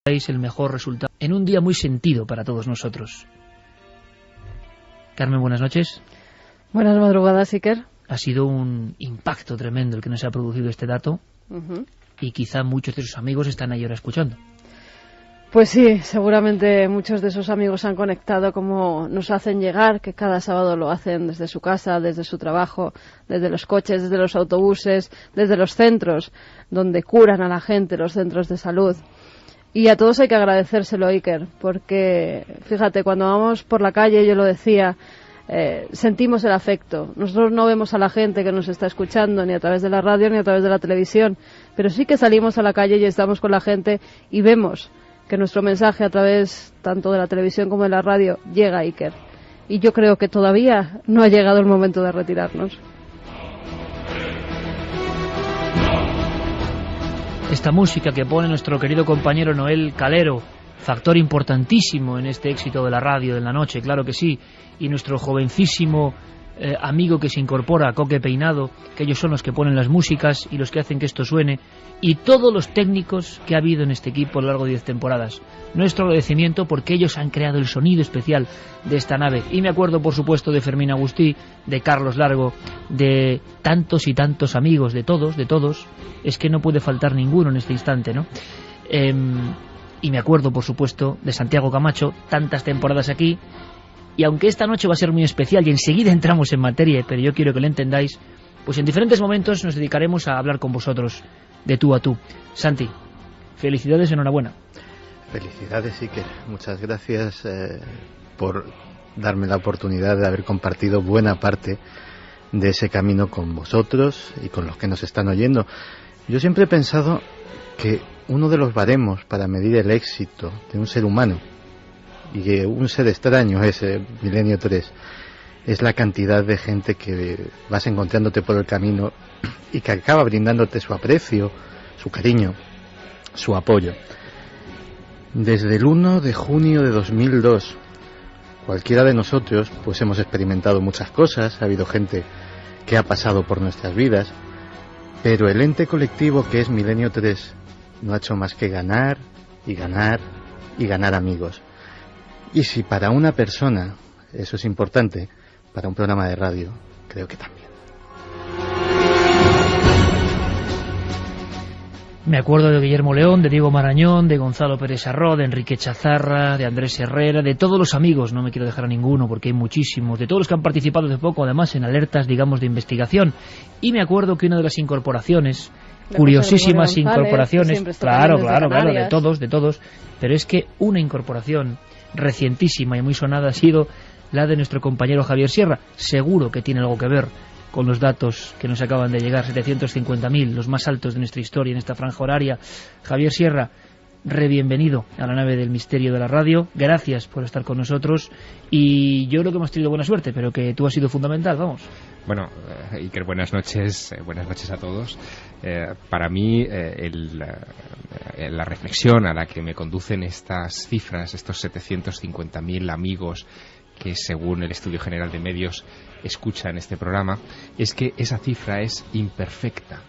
el mejor resultado en un día muy sentido para todos nosotros. Carmen, buenas noches. Buenas madrugadas, Iker. Ha sido un impacto tremendo el que nos ha producido este dato y quizá muchos de sus amigos están ahí ahora escuchando. Pues sí, seguramente muchos de esos amigos han conectado como nos hacen llegar, que cada sábado lo hacen desde su casa, desde su trabajo, desde los coches, desde los autobuses, desde los centros donde curan a la gente, los centros de salud. Y a todos hay que agradecérselo, Iker, porque, fíjate, cuando vamos por la calle, yo lo decía, sentimos el afecto. Nosotros no vemos a la gente que nos está escuchando, ni a través de la radio, ni a través de la televisión, pero sí que salimos a la calle y estamos con la gente y vemos que nuestro mensaje a través tanto de la televisión como de la radio llega, Iker. Y yo creo que todavía no ha llegado el momento de retirarnos. Esta música que pone nuestro querido compañero Noel Calero, factor importantísimo en este éxito de la radio de la noche, claro que sí, y nuestro jovencísimo amigo que se incorpora, Coque Peinado, que ellos son los que ponen las músicas y los que hacen que esto suene, y todos los técnicos que ha habido en este equipo a lo largo de 10 temporadas. Nuestro agradecimiento porque ellos han creado el sonido especial de esta nave. Y me acuerdo, por supuesto, de Fermín Agustí, de Carlos Largo, de tantos y tantos amigos, de todos, es que no puede faltar ninguno en este instante, ¿no? Y me acuerdo, por supuesto, de Santiago Camacho, tantas temporadas aquí. Y aunque esta noche va a ser muy especial y enseguida entramos en materia, pero yo quiero que lo entendáis, pues en diferentes momentos nos dedicaremos a hablar con vosotros de tú a tú. Santi, felicidades, enhorabuena. Felicidades, Iker. Muchas gracias por darme la oportunidad de haber compartido buena parte de ese camino con vosotros y con los que nos están oyendo. Yo siempre he pensado que uno de los baremos para medir el éxito de un ser humano, y que un ser extraño es Milenio 3, es la cantidad de gente que vas encontrándote por el camino y que acaba brindándote su aprecio, su cariño, su apoyo. Desde el 1 de junio de 2002, cualquiera de nosotros pues hemos experimentado muchas cosas, ha habido gente que ha pasado por nuestras vidas, pero el ente colectivo que es Milenio 3 no ha hecho más que ganar y ganar y ganar amigos. Y si para una persona eso es importante, para un programa de radio creo que también. Me acuerdo de Guillermo León, de Diego Marañón, de Gonzalo Pérez Arro, de Enrique Chazarra, de Andrés Herrera, de todos los amigos, no me quiero dejar a ninguno porque hay muchísimos, de todos los que han participado hace poco, además en alertas, digamos, de investigación. Y me acuerdo que una de las incorporaciones, curiosísimas incorporaciones, claro, de todos, pero es que una incorporación recientísima y muy sonada ha sido la de nuestro compañero Javier Sierra. Seguro que tiene algo que ver con los datos que nos acaban de llegar, 750.000, los más altos de nuestra historia en esta franja horaria. Javier Sierra, bienvenido a la nave del misterio de la radio, gracias por estar con nosotros, y yo creo que hemos tenido buena suerte, pero que tú has sido fundamental, vamos. Bueno, Iker, buenas noches a todos. Para mí la reflexión a la que me conducen estas cifras, estos 750.000 amigos que según el Estudio General de Medios escuchan este programa, es que esa cifra es imperfecta.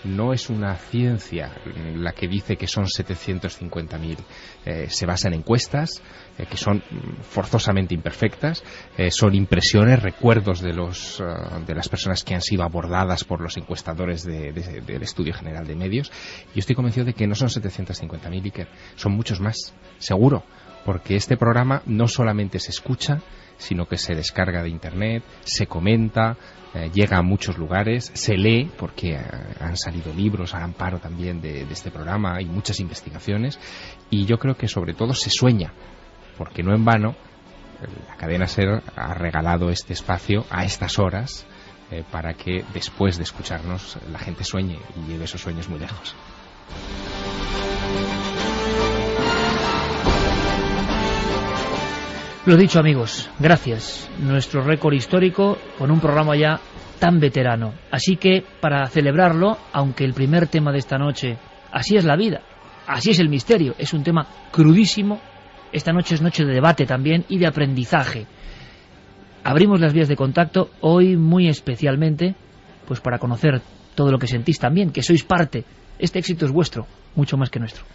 No es una ciencia la que dice que son 750.000. Se basa en encuestas que son forzosamente imperfectas, son impresiones, recuerdos de las personas que han sido abordadas por los encuestadores del Estudio General de Medios. Y yo estoy convencido de que no son 750.000, Iker, son muchos más, seguro, porque este programa no solamente se escucha, sino que se descarga de internet, se comenta, llega a muchos lugares, se lee, porque han salido libros al amparo también de este programa, hay muchas investigaciones, y yo creo que sobre todo se sueña, porque no en vano la cadena SER ha regalado este espacio a estas horas para que después de escucharnos la gente sueñe y lleve esos sueños muy lejos. Lo dicho, amigos, gracias. Nuestro récord histórico con un programa ya tan veterano. Así que, para celebrarlo, aunque el primer tema de esta noche, así es la vida, así es el misterio, es un tema crudísimo, esta noche es noche de debate también y de aprendizaje. Abrimos las vías de contacto hoy muy especialmente, pues para conocer todo lo que sentís también, que sois parte. Este éxito es vuestro, mucho más que nuestro.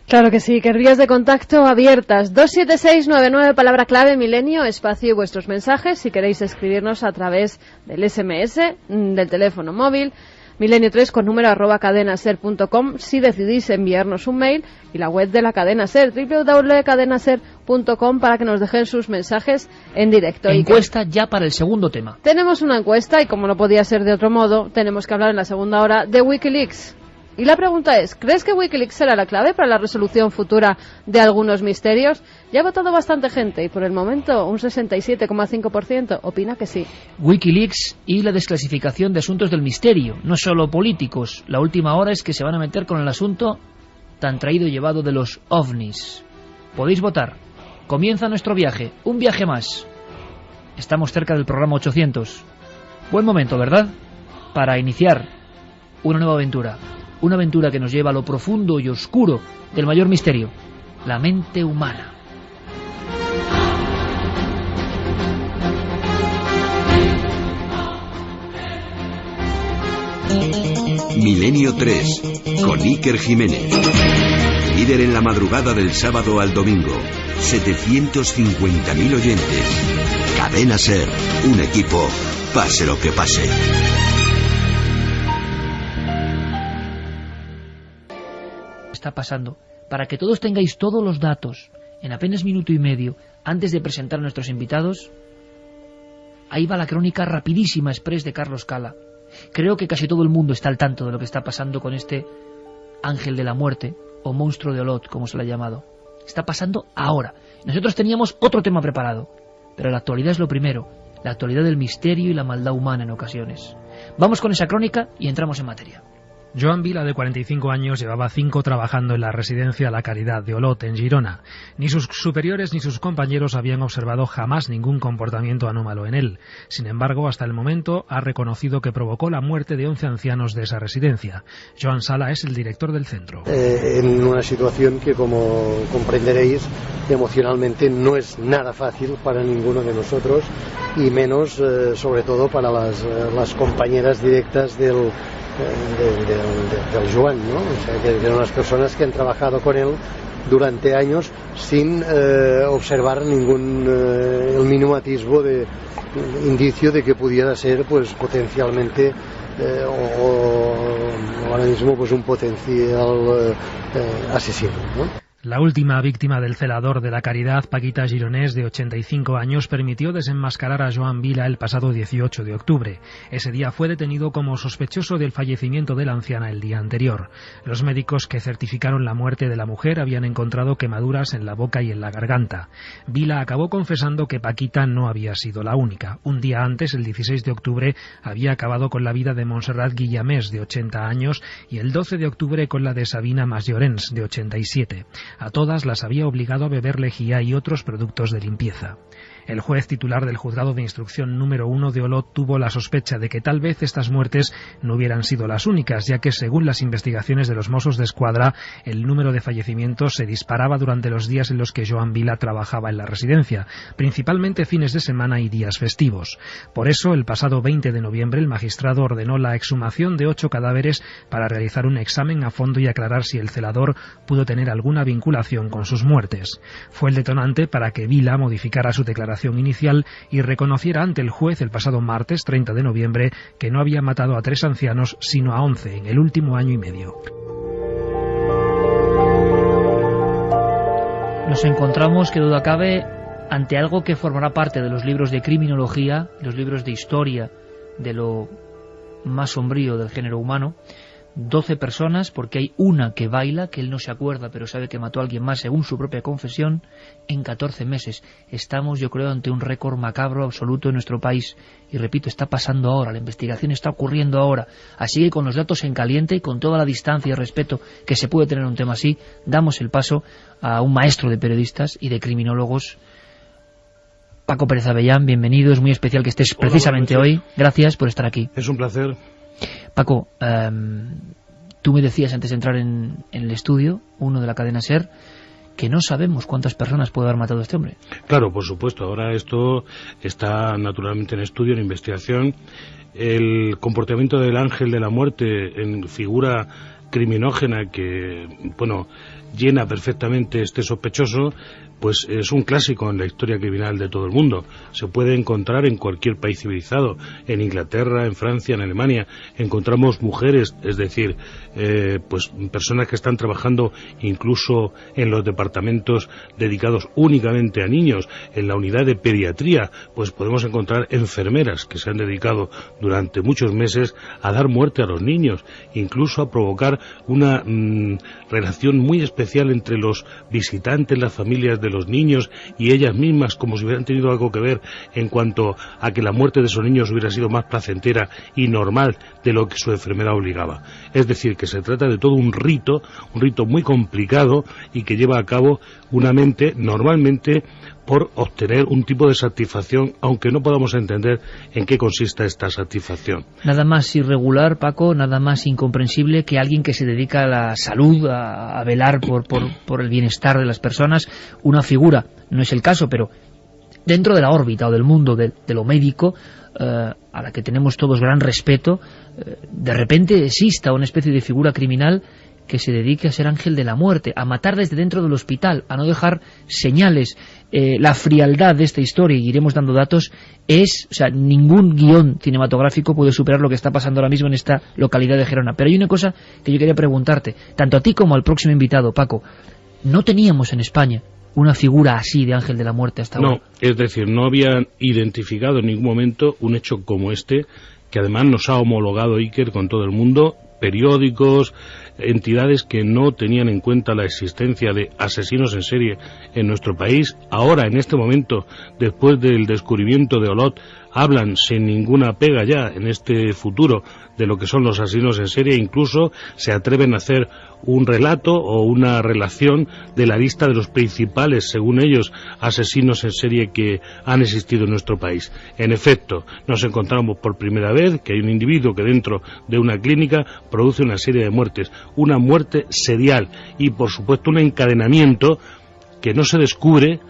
Claro que sí, que vías de contacto abiertas. 27699, palabra clave, Milenio, espacio y vuestros mensajes. Si queréis escribirnos a través del SMS, del teléfono móvil, milenio3 con número @cadenaser.com. Si decidís enviarnos un mail, y la web de la cadena Ser, www.cadenaser.com, para que nos dejen sus mensajes en directo. Encuesta ya para el segundo tema. Tenemos una encuesta y, como no podía ser de otro modo, tenemos que hablar en la segunda hora de Wikileaks. Y la pregunta es, ¿crees que Wikileaks será la clave para la resolución futura de algunos misterios? Ya ha votado bastante gente y por el momento un 67,5% opina que sí. Wikileaks y la desclasificación de asuntos del misterio, no solo políticos. La última hora es que se van a meter con el asunto tan traído y llevado de los ovnis. Podéis votar. Comienza nuestro viaje, un viaje más. Estamos cerca del programa 800. Buen momento, ¿verdad? Para iniciar una nueva aventura. Una aventura que nos lleva a lo profundo y oscuro del mayor misterio, la mente humana. Milenio 3, con Iker Jiménez. Líder en la madrugada del sábado al domingo. 750.000 oyentes. Cadena Ser, un equipo, pase lo que pase. Está pasando, para que todos tengáis todos los datos en apenas minuto y medio antes de presentar a nuestros invitados. Ahí va la crónica rapidísima express de Carlos Cala. Creo que casi todo el mundo está al tanto de lo que está pasando con este ángel de la muerte, o monstruo de Olot, como se le ha llamado. Está pasando ahora. Nosotros teníamos otro tema preparado, pero la actualidad es lo primero, la actualidad del misterio y la maldad humana en ocasiones. Vamos con esa crónica y entramos en materia. Joan Vila, de 45 años, llevaba 5 trabajando en la residencia La Caridad de Olot, en Girona. Ni sus superiores ni sus compañeros habían observado jamás ningún comportamiento anómalo en él. Sin embargo, hasta el momento ha reconocido que provocó la muerte de 11 ancianos de esa residencia. Joan Sala es el director del centro. En una situación que, como comprenderéis, emocionalmente no es nada fácil para ninguno de nosotros, y menos, sobre todo, para las compañeras directas del Joan, ¿no? O sea, que eran unas personas que han trabajado con él durante años sin observar el mínimo atisbo de indicio de que pudiera ser, pues, potencialmente o ahora mismo, pues, un potencial asesino, ¿no? La última víctima del celador de La Caridad, Paquita Gironès, de 85 años, permitió desenmascarar a Joan Vila el pasado 18 de octubre. Ese día fue detenido como sospechoso del fallecimiento de la anciana el día anterior. Los médicos que certificaron la muerte de la mujer habían encontrado quemaduras en la boca y en la garganta. Vila acabó confesando que Paquita no había sido la única. Un día antes, el 16 de octubre, había acabado con la vida de Montserrat Guillamés, de 80 años, y el 12 de octubre con la de Sabina Masllorens, de 87. A todas las había obligado a beber lejía y otros productos de limpieza. El juez titular del Juzgado de Instrucción número 1 de Olot tuvo la sospecha de que tal vez estas muertes no hubieran sido las únicas, ya que según las investigaciones de los Mossos d'Esquadra, el número de fallecimientos se disparaba durante los días en los que Joan Vila trabajaba en la residencia, principalmente fines de semana y días festivos. Por eso, el pasado 20 de noviembre, el magistrado ordenó la exhumación de 8 cadáveres para realizar un examen a fondo y aclarar si el celador pudo tener alguna vinculación con sus muertes. Fue el detonante para que Vila modificara su declaración inicial y reconociera ante el juez el pasado martes 30 de noviembre que no había matado a 3 ancianos sino a 11 en el último año y medio. Nos encontramos, que duda cabe, ante algo que formará parte de los libros de criminología, los libros de historia de lo más sombrío del género humano. 12 personas, porque hay una que baila, que él no se acuerda, pero sabe que mató a alguien más, según su propia confesión, en 14 meses. Estamos, yo creo, ante un récord macabro absoluto en nuestro país. Y repito, está pasando ahora, la investigación está ocurriendo ahora. Así que con los datos en caliente y con toda la distancia y respeto que se puede tener en un tema así, damos el paso a un maestro de periodistas y de criminólogos. Paco Pérez Avellán, bienvenido, es muy especial que estés precisamente hoy. Gracias por estar aquí. Es un placer. Paco, tú me decías antes de entrar en el estudio, uno de la cadena SER, que no sabemos cuántas personas puede haber matado este hombre. Claro, por supuesto. Ahora esto está naturalmente en estudio, en investigación. El comportamiento del ángel de la muerte en figura criminógena que, bueno, llena perfectamente este sospechoso, pues es un clásico en la historia criminal de todo el mundo. Se puede encontrar en cualquier país civilizado, en Inglaterra, en Francia, en Alemania. Encontramos mujeres, es decir, pues personas que están trabajando incluso en los departamentos dedicados únicamente a niños. En la unidad de pediatría, pues podemos encontrar enfermeras que se han dedicado durante muchos meses a dar muerte a los niños, incluso a provocar una relación muy especial entre los visitantes, las familias de los niños y ellas mismas, como si hubieran tenido algo que ver en cuanto a que la muerte de esos niños hubiera sido más placentera y normal de lo que su enfermedad obligaba. Es decir, que se trata de todo un rito muy complicado y que lleva a cabo una mente normalmente por obtener un tipo de satisfacción, aunque no podamos entender en qué consiste esta satisfacción. Nada más irregular, Paco, nada más incomprensible que alguien que se dedica a la salud, a velar por el bienestar de las personas, una figura, no es el caso, pero dentro de la órbita o del mundo de lo médico, a la que tenemos todos gran respeto, de repente exista una especie de figura criminal que se dedique a ser ángel de la muerte, a matar desde dentro del hospital, a no dejar señales. La frialdad de esta historia, y iremos dando datos, ningún guión cinematográfico puede superar lo que está pasando ahora mismo en esta localidad de Gerona. Pero hay una cosa que yo quería preguntarte, tanto a ti como al próximo invitado, Paco. No teníamos en España una figura así de ángel de la muerte hasta ahora. No, es decir, no habían identificado en ningún momento un hecho como este, que además nos ha homologado Iker con todo el mundo, periódicos, entidades que no tenían en cuenta la existencia de asesinos en serie en nuestro país. Ahora, en este momento, después del descubrimiento de Olot, hablan sin ninguna pega ya en este futuro de lo que son los asesinos en serie, incluso se atreven a hacer un relato o una relación de la lista de los principales, según ellos, asesinos en serie que han existido en nuestro país. En efecto, nos encontramos por primera vez que hay un individuo que dentro de una clínica produce una serie de muertes, una muerte serial y, por supuesto, un encadenamiento que no se descubre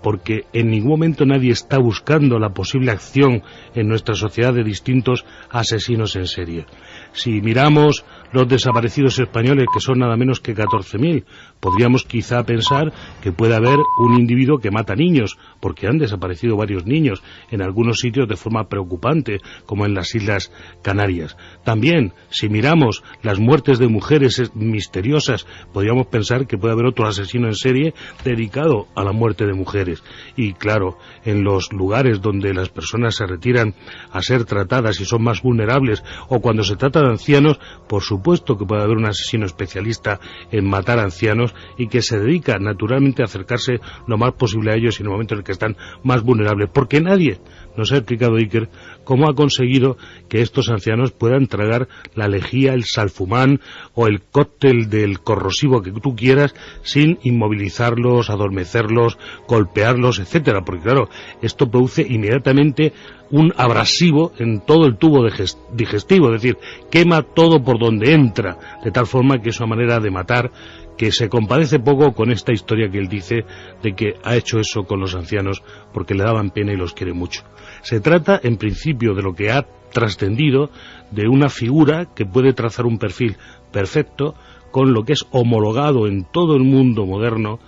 porque en ningún momento nadie está buscando la posible acción en nuestra sociedad de distintos asesinos en serie. Si miramos los desaparecidos españoles, que son nada menos que 14.000, podríamos quizá pensar que puede haber un individuo que mata niños, porque han desaparecido varios niños en algunos sitios de forma preocupante, como en las Islas Canarias. También, si miramos las muertes de mujeres misteriosas, podríamos pensar que puede haber otro asesino en serie dedicado a la muerte de mujeres. Y claro, en los lugares donde las personas se retiran a ser tratadas y son más vulnerables, o cuando se trata de ancianos, por supuesto que puede haber un asesino especialista en matar ancianos y que se dedica naturalmente a acercarse lo más posible a ellos en el momento en el que están más vulnerables, porque nadie nos ha explicado, Iker, cómo ha conseguido que estos ancianos puedan tragar la lejía, el salfumán o el cóctel del corrosivo que tú quieras sin inmovilizarlos, adormecerlos, golpearlos, etcétera, porque claro, esto produce inmediatamente un abrasivo en todo el tubo digestivo, es decir, quema todo por donde entra, de tal forma que es una manera de matar que se compadece poco con esta historia que él dice de que ha hecho eso con los ancianos porque le daban pena y los quiere mucho. Se trata, en principio, de lo que ha trascendido de una figura que puede trazar un perfil perfecto con lo que es homologado en todo el mundo moderno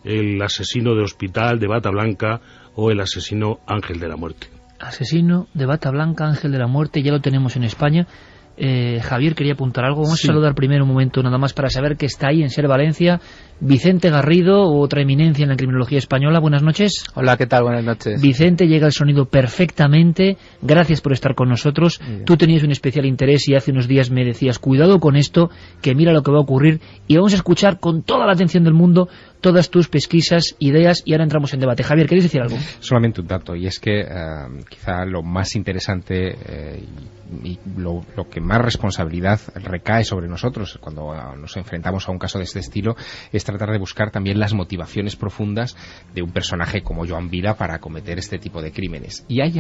el asesino de hospital de bata blanca o el asesino ángel de la muerte. Asesino de bata blanca, ángel de la muerte, ya lo tenemos en España. Javier quería apuntar algo. Vamos a saludar primero un momento nada más para saber que está ahí en Ser Valencia Vicente Garrido, otra eminencia en la criminología española. Buenas noches. Hola, ¿qué tal? Buenas noches. Vicente, llega el sonido perfectamente. Gracias por estar con nosotros. Tú tenías un especial interés y hace unos días me decías, cuidado con esto, que mira lo que va a ocurrir, y vamos a escuchar con toda la atención del mundo todas tus pesquisas, ideas, y ahora entramos en debate. Javier, ¿queréis decir algo? Solamente un dato, y es que quizá lo más interesante y lo que más responsabilidad recae sobre nosotros cuando nos enfrentamos a un caso de este estilo es tratar de buscar también las motivaciones profundas de un personaje como Joan Vila para cometer este tipo de crímenes. Y hay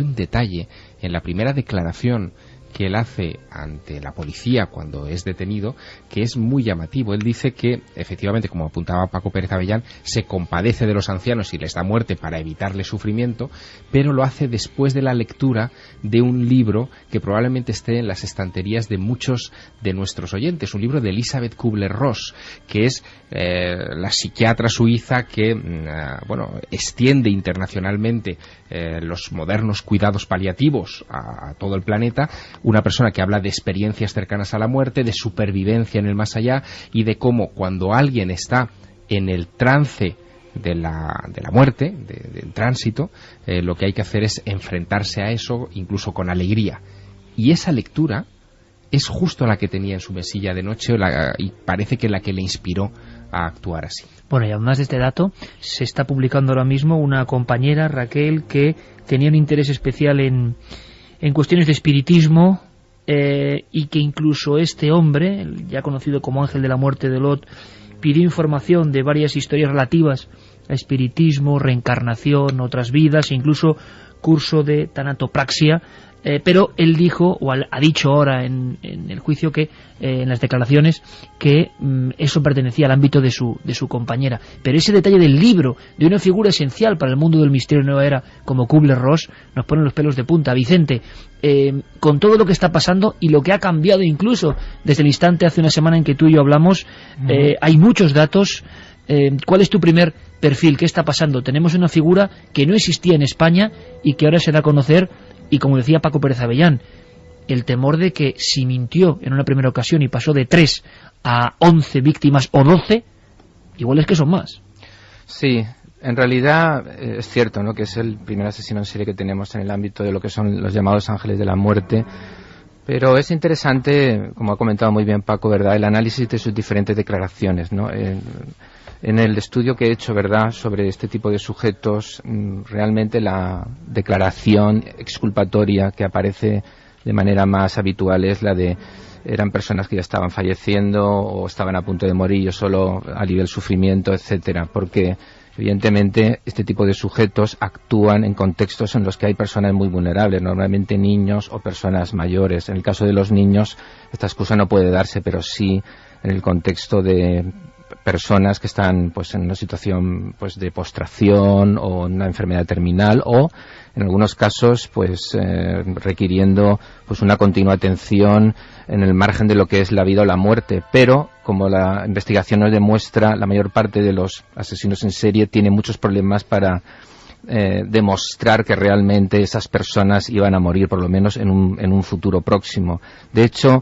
un detalle en la primera declaración que él hace ante la policía cuando es detenido, que es muy llamativo. Él dice que, efectivamente, como apuntaba Paco Pérez Avellán, se compadece de los ancianos y les da muerte para evitarles sufrimiento, pero lo hace después de la lectura de un libro que probablemente esté en las estanterías de muchos de nuestros oyentes, un libro de Elisabeth Kubler-Ross, que es la psiquiatra suiza que extiende internacionalmente los modernos cuidados paliativos a todo el planeta, una persona que habla de experiencias cercanas a la muerte, de supervivencia en el más allá y de cómo cuando alguien está en el trance de la muerte, del tránsito, lo que hay que hacer es enfrentarse a eso incluso con alegría. Y esa lectura es justo la que tenía en su mesilla de noche y parece que la que le inspiró a actuar así. Bueno, y además de este dato, se está publicando ahora mismo una compañera, Raquel, que tenía un interés especial en cuestiones de espiritismo, y que incluso este hombre, ya conocido como Ángel de la Muerte de Lot, pidió información de varias historias relativas a espiritismo, reencarnación, otras vidas, e incluso curso de tanatopraxia, pero él dijo, o ha dicho ahora en el juicio, que en las declaraciones, que eso pertenecía al ámbito de su compañera. Pero ese detalle del libro, de una figura esencial para el mundo del misterio de Nueva Era como Kubler-Ross, nos pone los pelos de punta. Vicente, con todo lo que está pasando y lo que ha cambiado incluso desde el instante hace una semana en que tú y yo hablamos, hay muchos datos. ¿Cuál es tu primer perfil? ¿Qué está pasando? Tenemos una figura que no existía en España y que ahora se da a conocer, y como decía Paco Pérez Avellán, el temor de que si mintió en una primera ocasión y pasó de 3 a 11 víctimas o 12, igual es que son más. Sí, en realidad es cierto, ¿no?, que es el primer asesino en serie que tenemos en el ámbito de lo que son los llamados ángeles de la muerte. Pero es interesante, como ha comentado muy bien Paco, ¿verdad?, el análisis de sus diferentes declaraciones, ¿no? En el estudio que he hecho, ¿verdad?, sobre este tipo de sujetos, realmente la declaración exculpatoria que aparece de manera más habitual es la de eran personas que ya estaban falleciendo o estaban a punto de morir, yo solo alivié el sufrimiento, etcétera, porque evidentemente este tipo de sujetos actúan en contextos en los que hay personas muy vulnerables, normalmente niños o personas mayores. En el caso de los niños esta excusa no puede darse, pero sí en el contexto de personas que están pues en una situación pues de postración o una enfermedad terminal, o en algunos casos pues requiriendo pues una continua atención en el margen de lo que es la vida o la muerte. Pero como la investigación nos demuestra, la mayor parte de los asesinos en serie tienen muchos problemas para demostrar que realmente esas personas iban a morir, por lo menos en un futuro próximo. De hecho,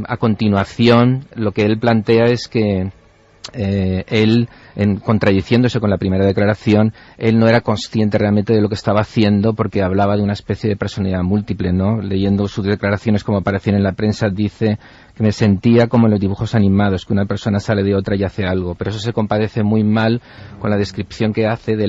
a continuación lo que él plantea es que él, contradiciéndose con la primera declaración, él no era consciente realmente de lo que estaba haciendo, porque hablaba de una especie de personalidad múltiple, ¿no? Leyendo sus declaraciones como aparecían en la prensa, dice que me sentía como en los dibujos animados, que una persona sale de otra y hace algo, pero eso se compadece muy mal con la descripción que hace de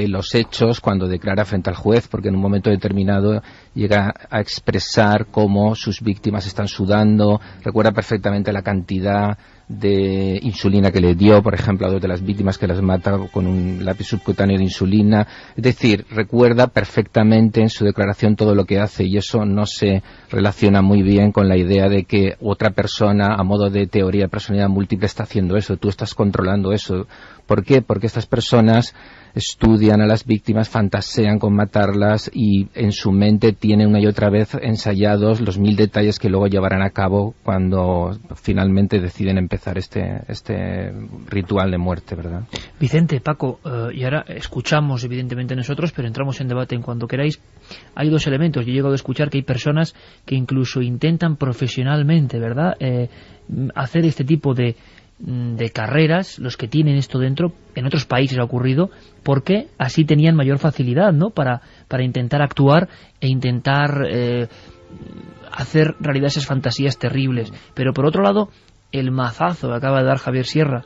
los hechos cuando declara frente al juez, porque en un momento determinado llega a expresar cómo sus víctimas están sudando, recuerda perfectamente la cantidad de insulina que le dio, por ejemplo, a dos de las víctimas, que las mata con un lápiz subcutáneo de insulina. Es decir, recuerda perfectamente en su declaración todo lo que hace, y eso no se relaciona muy bien con la idea de que otra persona, a modo de teoría de personalidad múltiple, está haciendo eso, tú estás controlando eso. ¿Por qué? Porque estas personas estudian a las víctimas, fantasean con matarlas y en su mente tienen una y otra vez ensayados los 1000 detalles que luego llevarán a cabo cuando finalmente deciden empezar este ritual de muerte, ¿verdad? Vicente, Paco, y ahora escuchamos evidentemente nosotros, pero entramos en debate en cuanto queráis. Hay dos elementos. Yo he llegado a escuchar que hay personas que incluso intentan profesionalmente, ¿verdad?, hacer este tipo de carreras, los que tienen esto dentro. En otros países ha ocurrido, porque así tenían mayor facilidad, ¿no?, para intentar actuar e intentar hacer realidad esas fantasías terribles. Pero por otro lado, el mazazo que acaba de dar Javier Sierra,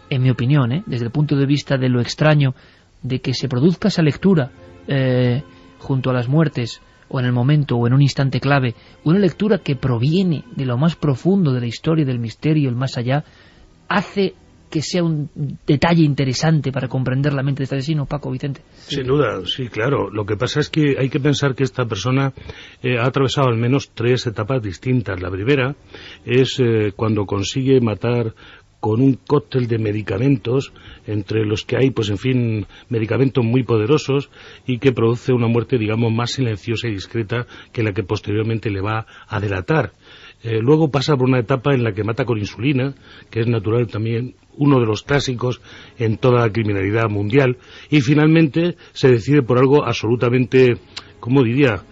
en mi opinión, desde el punto de vista de lo extraño de que se produzca esa lectura junto a las muertes, o en el momento, o en un instante clave, una lectura que proviene de lo más profundo de la historia, del misterio, el más allá, hace que sea un detalle interesante para comprender la mente de este asesino, Paco, Vicente? Sin duda, sí, claro. Lo que pasa es que hay que pensar que esta persona ha atravesado al menos 3 etapas distintas. La primera es cuando consigue matar con un cóctel de medicamentos, entre los que hay, pues en fin, medicamentos muy poderosos, y que produce una muerte, digamos, más silenciosa y discreta que la que posteriormente le va a delatar. Luego pasa por una etapa en la que mata con insulina, que es natural también, uno de los clásicos en toda la criminalidad mundial, y finalmente se decide por algo absolutamente, ¿cómo diría?,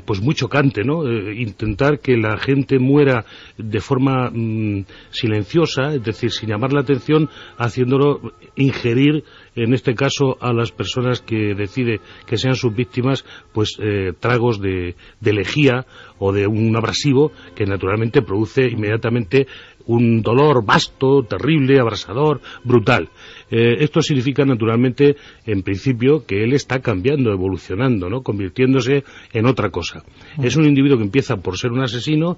pues muy chocante, ¿no? Intentar que la gente muera de forma silenciosa, es decir, sin llamar la atención, haciéndolo ingerir, en este caso, a las personas que decide que sean sus víctimas, pues tragos de lejía o de un abrasivo que naturalmente produce inmediatamente un dolor vasto, terrible, abrasador, brutal. Esto significa, naturalmente, en principio, que él está cambiando, evolucionando, ¿no?, convirtiéndose en otra cosa. Es un individuo que empieza por ser un asesino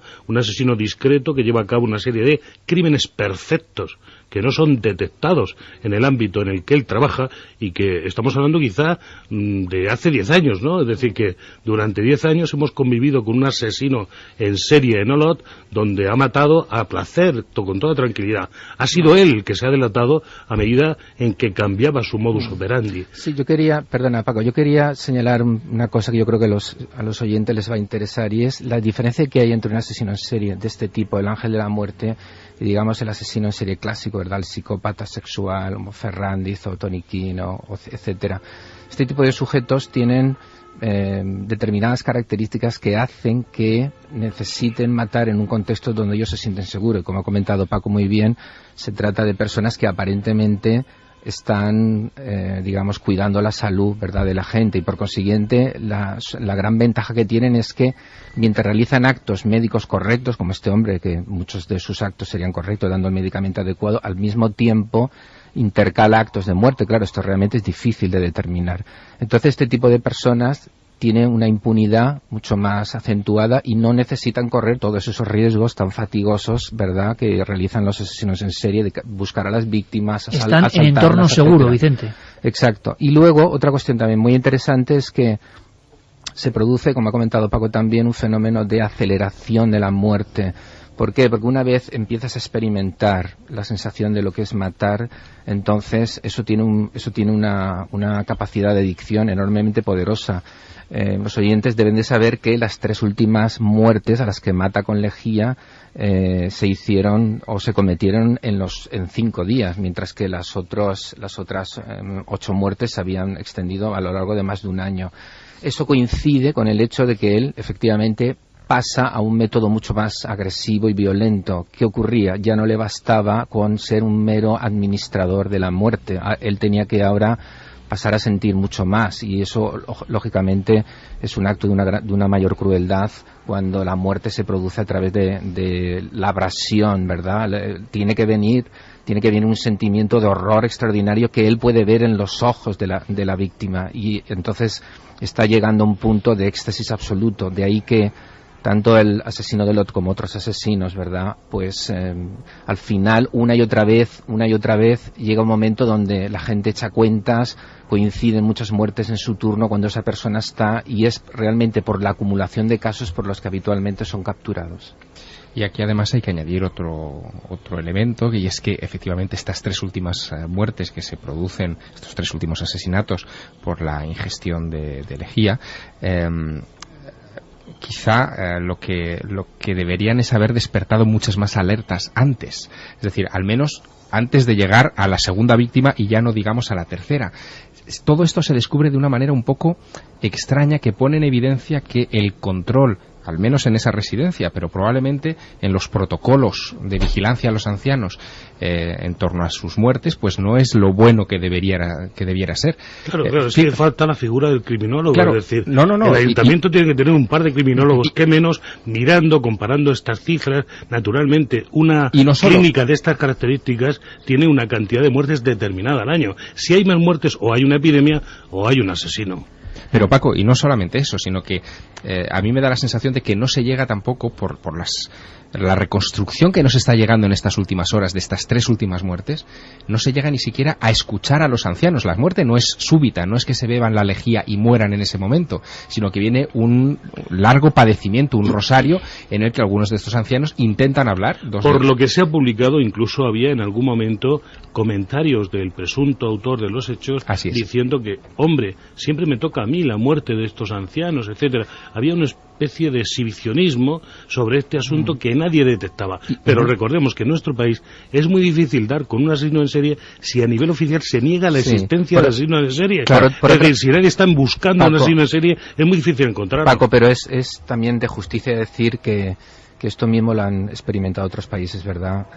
discreto, que lleva a cabo una serie de crímenes perfectos, que no son detectados en el ámbito en el que él trabaja, y que estamos hablando quizá de hace 10 años, ¿no? Es decir, que durante 10 años hemos convivido con un asesino en serie en Olot, donde ha matado a placer, con toda tranquilidad. Ha sido él el que se ha delatado a medida en que cambiaba su modus operandi. Sí, perdona Paco, yo quería señalar una cosa que yo creo que a los oyentes les va a interesar, y es la diferencia que hay entre un asesino en serie de este tipo, el ángel de la muerte, y digamos el asesino en serie clásico, ¿verdad?, el psicópata sexual, como Ferrandiz o Tony Quino, etcétera. Este tipo de sujetos tienen determinadas características que hacen que necesiten matar en un contexto donde ellos se sienten seguros. Y como ha comentado Paco muy bien, se trata de personas que aparentemente están, digamos, cuidando la salud, ¿verdad?, de la gente, y por consiguiente la gran ventaja que tienen es que mientras realizan actos médicos correctos, como este hombre, que muchos de sus actos serían correctos, dando el medicamento adecuado, al mismo tiempo intercala actos de muerte. Claro, esto realmente es difícil de determinar. Entonces, este tipo de personas tienen una impunidad mucho más acentuada y no necesitan correr todos esos riesgos tan fatigosos, ¿verdad?, que realizan los asesinos en serie, de buscar a las víctimas, están en entorno seguro, Vicente. Exacto. Y luego, otra cuestión también muy interesante es que se produce, como ha comentado Paco también, un fenómeno de aceleración de la muerte. ¿Por qué? Porque una vez empiezas a experimentar la sensación de lo que es matar, entonces eso tiene una capacidad de adicción enormemente poderosa. Los oyentes deben de saber que las 3 últimas muertes a las que mata con lejía se hicieron o se cometieron en 5 días, mientras que las otras 8 muertes se habían extendido a lo largo de más de un año. Eso coincide con el hecho de que él efectivamente pasa a un método mucho más agresivo y violento. ¿Qué ocurría? Ya no le bastaba con ser un mero administrador de la muerte. Él tenía que ahora pasar a sentir mucho más, y eso lógicamente es un acto de una mayor crueldad cuando la muerte se produce a través de la abrasión, ¿verdad? Tiene que venir un sentimiento de horror extraordinario que él puede ver en los ojos de la víctima, y entonces está llegando a un punto de éxtasis absoluto. De ahí que tanto el asesino de Lot como otros asesinos, ¿verdad?, pues al final una y otra vez llega un momento donde la gente echa cuentas, coinciden muchas muertes en su turno cuando esa persona está, y es realmente por la acumulación de casos por los que habitualmente son capturados. Y aquí además hay que añadir otro elemento, y es que efectivamente estas 3 últimas muertes que se producen, estos 3 últimos asesinatos por la ingestión de lejía, quizá lo que deberían es haber despertado muchas más alertas antes, es decir, al menos antes de llegar a la segunda víctima, y ya no digamos a la tercera. Todo esto se descubre de una manera un poco extraña, que pone en evidencia que el control, al menos en esa residencia, pero probablemente en los protocolos de vigilancia a los ancianos en torno a sus muertes, pues no es lo bueno que debiera ser. Claro, es que falta la figura del criminólogo, claro, es decir, no, el ayuntamiento tiene que tener un par de criminólogos, que menos, mirando, comparando estas cifras. Naturalmente, una clínica de estas características tiene una cantidad de muertes determinada al año. Si hay más muertes, o hay una epidemia, o hay un asesino. Pero Paco, y no solamente eso, sino que a mí me da la sensación de que no se llega tampoco por las la reconstrucción que nos está llegando en estas últimas horas de estas 3 últimas muertes, no se llega ni siquiera a escuchar a los ancianos. La muerte no es súbita, no es que se beban la lejía y mueran en ese momento, sino que viene un largo padecimiento, un rosario en el que algunos de estos ancianos intentan hablar. Por lo que se ha publicado, incluso había en algún momento comentarios del presunto autor de los hechos diciendo que, hombre, siempre me toca a mí la muerte de estos ancianos, etcétera. Había una especie de exhibicionismo sobre este asunto que nadie detectaba. Pero recordemos que en nuestro país es muy difícil dar con un asesino en serie si a nivel oficial se niega la existencia de asesinos en serie. Claro, es decir, si nadie están buscando un asesino en serie, es muy difícil encontrarlo. Paco, pero es también de justicia decir que esto mismo lo han experimentado otros países, ¿verdad?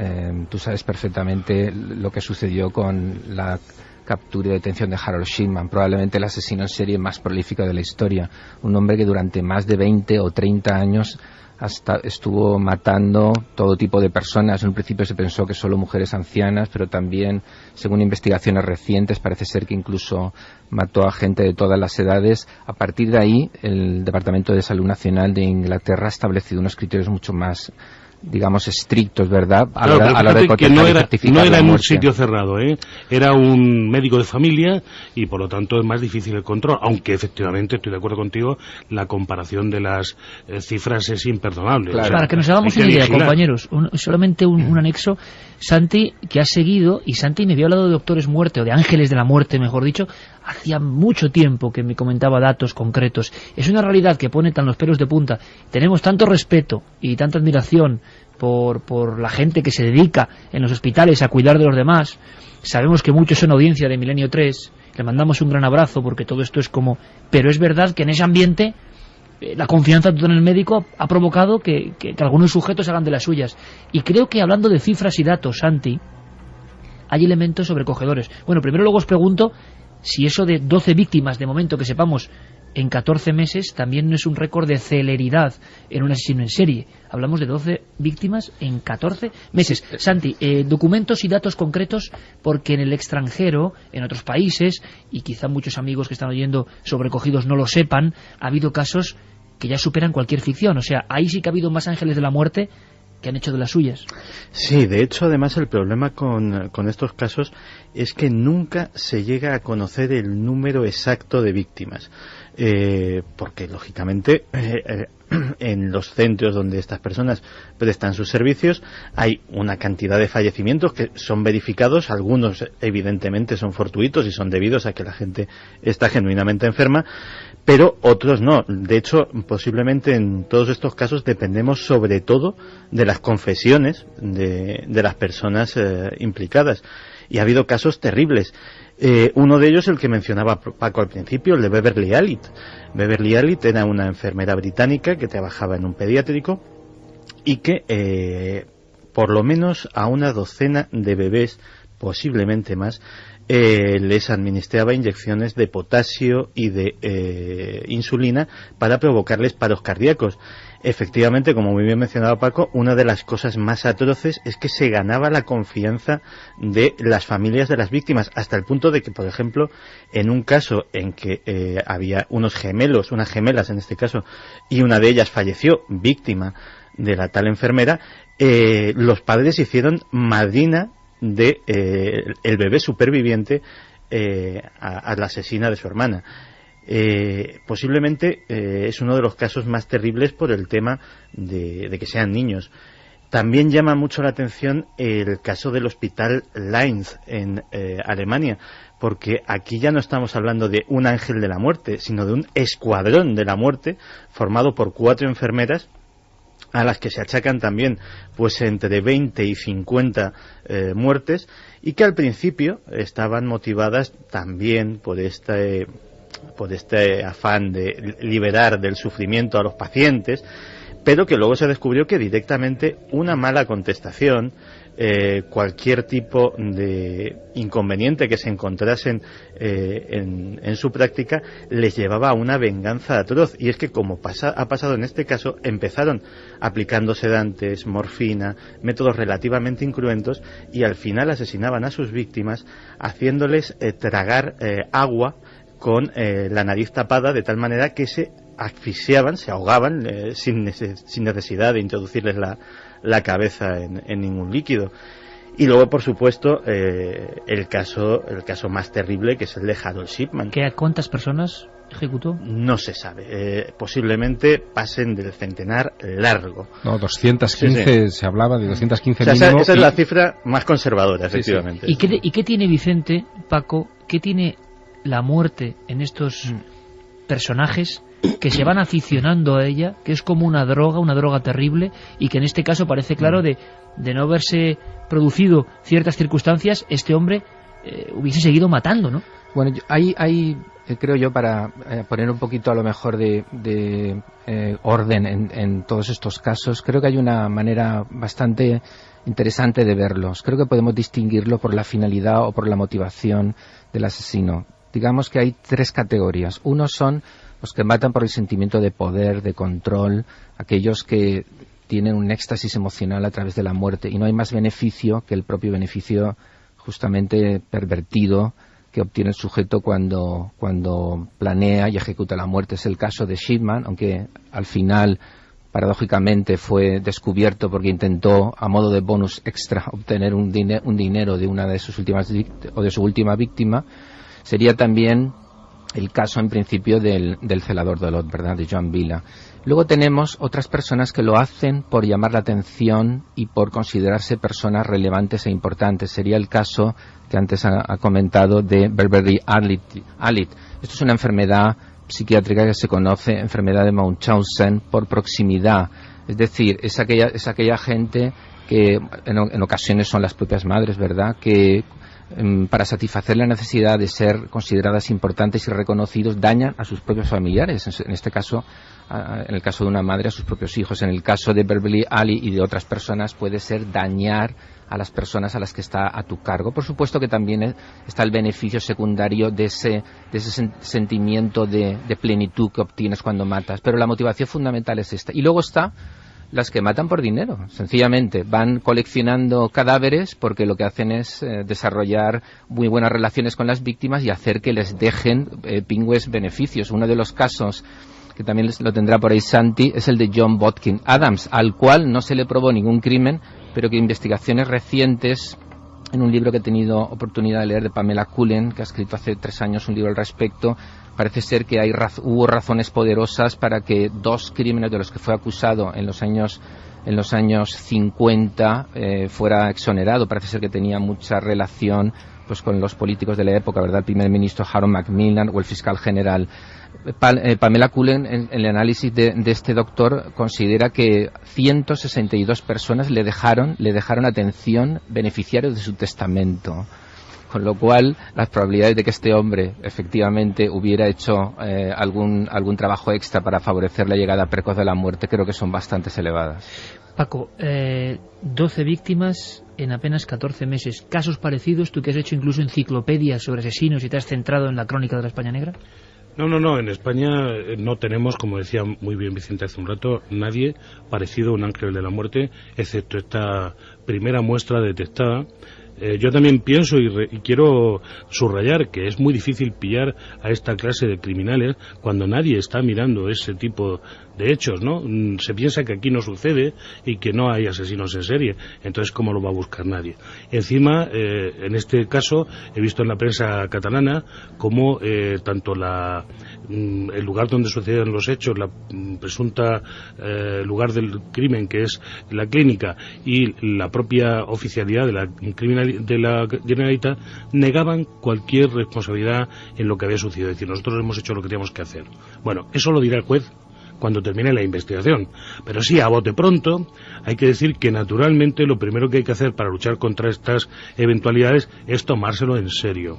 Tú sabes perfectamente lo que sucedió con la captura y detención de Harold Shipman, probablemente el asesino en serie más prolífico de la historia, un hombre que durante más de 20 o 30 años hasta estuvo matando todo tipo de personas. En un principio se pensó que solo mujeres ancianas, pero también, según investigaciones recientes, parece ser que incluso mató a gente de todas las edades. A partir de ahí, el Departamento de Salud Nacional de Inglaterra ha establecido unos criterios mucho más, digamos, estrictos, ¿verdad? A la hora de que no era en un sitio cerrado, era un médico de familia y por lo tanto es más difícil el control, aunque efectivamente estoy de acuerdo contigo, la comparación de las cifras es imperdonable. Claro. O sea, para que nos hagamos una idea, compañeros, solamente un anexo. Santi, que ha seguido, y Santi me había hablado de doctores muerte, o de ángeles de la muerte, mejor dicho, hacía mucho tiempo que me comentaba datos concretos. Es una realidad que pone tan los pelos de punta. Tenemos tanto respeto y tanta admiración por la gente que se dedica en los hospitales a cuidar de los demás. Sabemos que muchos son audiencia de Milenio 3, le mandamos un gran abrazo porque todo esto es como... Pero es verdad que en ese ambiente la confianza total en el médico ha provocado que algunos sujetos hagan de las suyas. Y creo que hablando de cifras y datos, Santi, hay elementos sobrecogedores. Bueno, primero luego os pregunto si eso de 12 víctimas, de momento que sepamos, en 14 meses, también no es un récord de celeridad en un asesino en serie. Hablamos de 12 víctimas en 14 meses. Santi, documentos y datos concretos, porque en el extranjero, en otros países, y quizá muchos amigos que están oyendo sobrecogidos no lo sepan, ha habido casos que ya superan cualquier ficción. O sea, ahí sí que ha habido más ángeles de la muerte que han hecho de las suyas. Sí, de hecho, además, el problema con estos casos es que nunca se llega a conocer el número exacto de víctimas. Porque, lógicamente, en los centros donde estas personas prestan sus servicios hay una cantidad de fallecimientos que son verificados. Algunos, evidentemente, son fortuitos y son debidos a que la gente está genuinamente enferma, pero otros no. De hecho, posiblemente en todos estos casos dependemos sobre todo de las confesiones de las personas implicadas. Y ha habido casos terribles. Uno de ellos, el que mencionaba Paco al principio, el de Beverly Allitt. Beverly Allitt era una enfermera británica que trabajaba en un pediátrico y que por lo menos a una docena de bebés, posiblemente más, les administraba inyecciones de potasio y de insulina para provocarles paros cardíacos. Efectivamente, como muy bien mencionaba Paco, una de las cosas más atroces es que se ganaba la confianza de las familias de las víctimas, hasta el punto de que, por ejemplo, en un caso en que había unos gemelos, unas gemelas en este caso, y una de ellas falleció víctima de la tal enfermera, los padres hicieron madrina de el bebé superviviente a la asesina de su hermana. Posiblemente es uno de los casos más terribles por el tema de que sean niños. También llama mucho la atención el caso del hospital Linz en Alemania, porque aquí ya no estamos hablando de un ángel de la muerte, sino de un escuadrón de la muerte formado por 4 enfermeras a las que se achacan también pues entre 20 y 50 muertes, y que al principio estaban motivadas también por este afán de liberar del sufrimiento a los pacientes, pero que luego se descubrió que directamente una mala contestación, cualquier tipo de inconveniente que se encontrasen en su práctica, les llevaba a una venganza atroz. Y es que, como ha pasado en este caso, empezaron aplicando sedantes, morfina, métodos relativamente incruentos, y al final asesinaban a sus víctimas haciéndoles tragar agua con la nariz tapada, de tal manera que se asfixiaban, se ahogaban sin necesidad de introducirles la cabeza en ningún líquido. Y luego, por supuesto, el caso más terrible, que es el de Harold Shipman. ¿Cuántas personas ejecutó? No se sabe. Posiblemente pasen del centenar largo. No, 215, sí. Se hablaba de 215 mínimo. Esa es la cifra más conservadora, efectivamente. Sí. ¿Y qué tiene Vicente, Paco, qué tiene la muerte en estos personajes que se van aficionando a ella, que es como una droga terrible, y que en este caso parece claro de no haberse producido ciertas circunstancias, este hombre hubiese seguido matando, ¿no? Bueno, hay creo yo, para poner un poquito a lo mejor de orden en todos estos casos, creo que hay una manera bastante interesante de verlos. Creo que podemos distinguirlo por la finalidad o por la motivación del asesino. Digamos que hay 3 categorías. Uno son los que matan por el sentimiento de poder, de control, aquellos que tienen un éxtasis emocional a través de la muerte, y no hay más beneficio que el propio beneficio justamente pervertido que obtiene el sujeto cuando planea y ejecuta la muerte. Es el caso de Shipman, aunque al final paradójicamente fue descubierto porque intentó a modo de bonus extra obtener un dinero de una de sus últimas o de su última víctima. Sería también el caso en principio del celador de Olot, ¿verdad?, de Joan Vila. Luego tenemos otras personas que lo hacen por llamar la atención y por considerarse personas relevantes e importantes. Sería el caso que antes ha comentado de Beverly Alit. Esto es una enfermedad psiquiátrica que se conoce, enfermedad de Munchausen por proximidad. Es decir, es aquella gente que en ocasiones son las propias madres, ¿verdad?, que para satisfacer la necesidad de ser consideradas importantes y reconocidos dañan a sus propios familiares, en este caso, en el caso de una madre, a sus propios hijos. En el caso de Beverly Ali y de otras personas puede ser dañar a las personas a las que está a tu cargo. Por supuesto que también está el beneficio secundario de ese sentimiento de plenitud que obtienes cuando matas, pero la motivación fundamental es esta. Y luego está las que matan por dinero, sencillamente van coleccionando cadáveres porque lo que hacen es desarrollar muy buenas relaciones con las víctimas y hacer que les dejen pingües beneficios. Uno de los casos que también lo tendrá por ahí Santi es el de John Bodkin Adams, al cual no se le probó ningún crimen, pero que investigaciones recientes, en un libro que he tenido oportunidad de leer de Pamela Cullen, que ha escrito hace 3 años un libro al respecto, parece ser que hubo razones poderosas para que 2 crímenes de los que fue acusado en los años 50 fuera exonerado. Parece ser que tenía mucha relación pues con los políticos de la época, ¿verdad?, el primer ministro Harold Macmillan o el fiscal general. Pamela Cullen, en el análisis de este doctor, considera que 162 personas le dejaron atención beneficiarios de su testamento. Con lo cual, las probabilidades de que este hombre efectivamente hubiera hecho algún trabajo extra para favorecer la llegada precoz de la muerte creo que son bastante elevadas. Paco, 12 víctimas en apenas 14 meses. ¿Casos parecidos? Tú que has hecho incluso enciclopedias sobre asesinos y te has centrado en la crónica de la España negra. No, en España no tenemos, como decía muy bien Vicente hace un rato, nadie parecido a un ángel de la muerte, excepto esta primera muestra detectada. Yo también pienso y quiero subrayar que es muy difícil pillar a esta clase de criminales cuando nadie está mirando ese tipo de hechos, ¿no? Se piensa que aquí no sucede y que no hay asesinos en serie, entonces ¿cómo lo va a buscar nadie? Encima, en este caso, he visto en la prensa catalana como tanto el lugar donde suceden los hechos, la presunta lugar del crimen, que es la clínica, y la propia oficialidad de la Generalitat negaban cualquier responsabilidad en lo que había sucedido. Es decir, nosotros hemos hecho lo que teníamos que hacer. Bueno, eso lo dirá el juez cuando termine la investigación. Pero sí, a bote pronto, hay que decir que naturalmente lo primero que hay que hacer para luchar contra estas eventualidades es tomárselo en serio.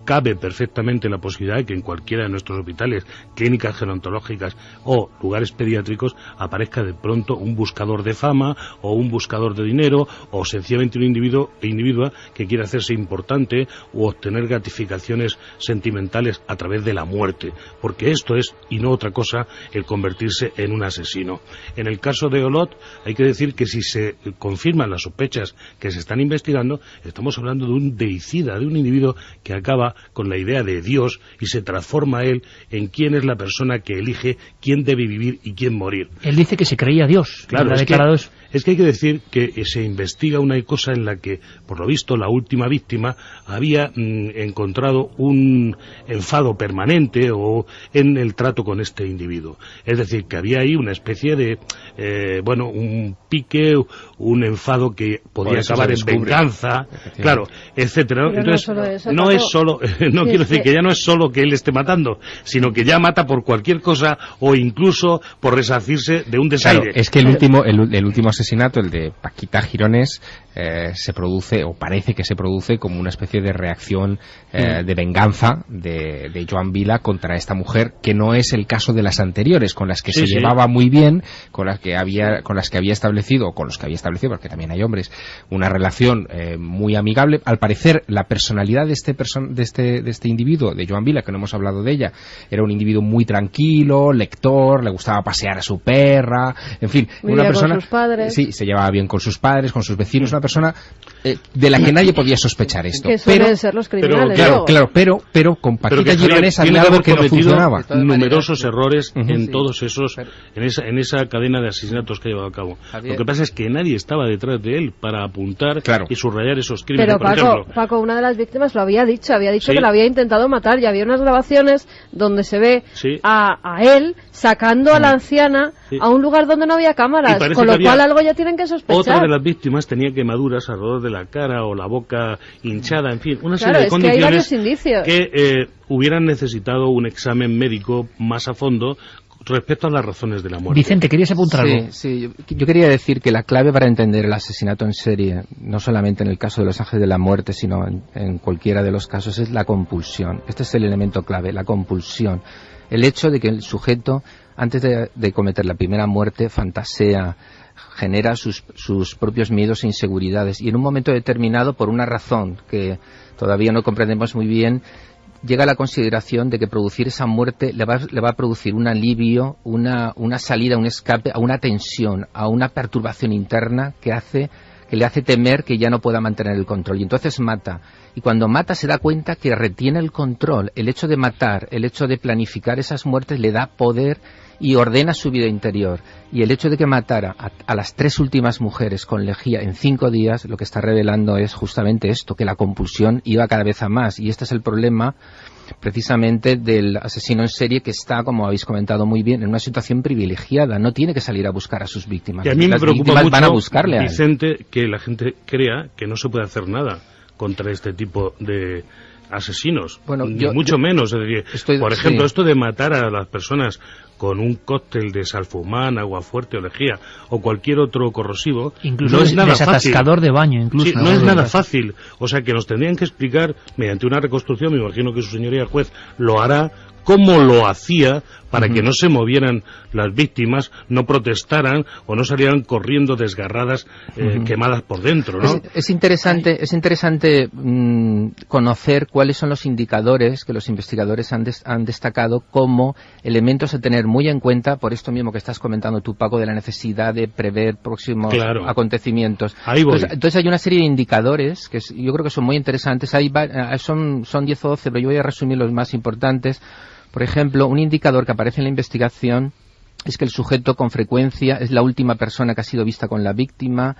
Cabe perfectamente la posibilidad de que en cualquiera de nuestros hospitales, clínicas gerontológicas o lugares pediátricos aparezca de pronto un buscador de fama o un buscador de dinero o sencillamente un individua que quiera hacerse importante o obtener gratificaciones sentimentales a través de la muerte, porque esto es, y no otra cosa, el convertirse en un asesino. En el caso de Olot hay que decir que si se confirman las sospechas que se están investigando, estamos hablando de un deicida, de un individuo que acaba con la idea de Dios y se transforma él en quién es la persona que elige quién debe vivir y quién morir. Él dice que se creía Dios. Claro, Es que hay que decir que se investiga una cosa en la que, por lo visto, la última víctima había encontrado un enfado permanente o en el trato con este individuo. Es decir, que había ahí una especie de, un pique, un enfado que podía acabar en venganza, claro, etcétera. Pero entonces, no es solo, quiero decir que ya no es solo que él esté matando, sino que ya mata por cualquier cosa o incluso por resarcirse de un desaire. Claro, es que el último asesinato, el de Paquita Girones, se produce, o parece que se produce, como una especie de reacción de venganza de Joan Vila contra esta mujer, que no es el caso de las anteriores, con las que se llevaba muy bien, con las que había establecido, porque también hay hombres, una relación muy amigable. Al parecer, la personalidad de este individuo, de Joan Vila, que no hemos hablado de ella, era un individuo muy tranquilo, lector, le gustaba pasear a su perra, en fin, una persona, con sus padres. Sí, se llevaba bien con sus padres, con sus vecinos, una persona de la que nadie podía sospechar esto. Que suelen ser los criminales. Pero con Paquita Girones había algo que no funcionaba. Numerosos errores en todos esos, en esa cadena de asesinatos que ha llevado a cabo. Lo que pasa es que nadie estaba detrás de él para apuntar y subrayar esos crímenes. Pero Paco, una de las víctimas lo había dicho que lo había intentado matar, y había unas grabaciones donde se ve a él sacando a la anciana a un lugar donde no había cámaras, con lo cual algo ya tienen que sospechar. Otra de las víctimas tenía quemaduras alrededor de la cara o la boca hinchada, en fin, una serie de condiciones que hay varios indicios que hubieran necesitado un examen médico más a fondo respecto a las razones de la muerte. Vicente, ¿querías apuntar algo? Sí, yo quería decir que la clave para entender el asesinato en serie, no solamente en el caso de los Ángeles de la Muerte, sino en cualquiera de los casos, es la compulsión. Este es el elemento clave, la compulsión. El hecho de que el sujeto, antes de cometer la primera muerte, fantasea, genera sus propios miedos e inseguridades, y en un momento determinado, por una razón que todavía no comprendemos muy bien, llega a la consideración de que producir esa muerte le va a producir un alivio, una salida, un escape, a una tensión, a una perturbación interna que le hace temer que ya no pueda mantener el control, y entonces mata. Y cuando mata se da cuenta que retiene el control. El hecho de matar, el hecho de planificar esas muertes le da poder y ordena su vida interior. Y el hecho de que matara a las 3 últimas mujeres con lejía en 5 días, lo que está revelando es justamente esto, que la compulsión iba cada vez a más. Y este es el problema precisamente del asesino en serie, que está, como habéis comentado muy bien, en una situación privilegiada. No tiene que salir a buscar a sus víctimas. Y a mí me preocupa mucho, van a buscarle a él. Vicente, que la gente crea que no se puede hacer nada contra este tipo de asesinos, mucho menos. Es decir, por ejemplo, esto de matar a las personas con un cóctel de salfumán, agua fuerte o lejía o cualquier otro corrosivo, incluso no es nada desatascador fácil. De baño, incluso. Sí, no es nada fácil. O sea, que nos tendrían que explicar, mediante una reconstrucción, me imagino que su señoría juez lo hará, cómo lo hacía para que no se movieran las víctimas, no protestaran o no salieran corriendo desgarradas, quemadas por dentro, ¿no? Es interesante conocer cuáles son los indicadores que los investigadores han destacado como elementos a tener muy en cuenta, por esto mismo que estás comentando tú, Paco, de la necesidad de prever próximos acontecimientos. Ahí voy. Entonces hay una serie de indicadores que yo creo que son muy interesantes. Son 10 o 12, pero yo voy a resumir los más importantes. Por ejemplo, un indicador que aparece en la investigación es que el sujeto con frecuencia es la última persona que ha sido vista con la víctima,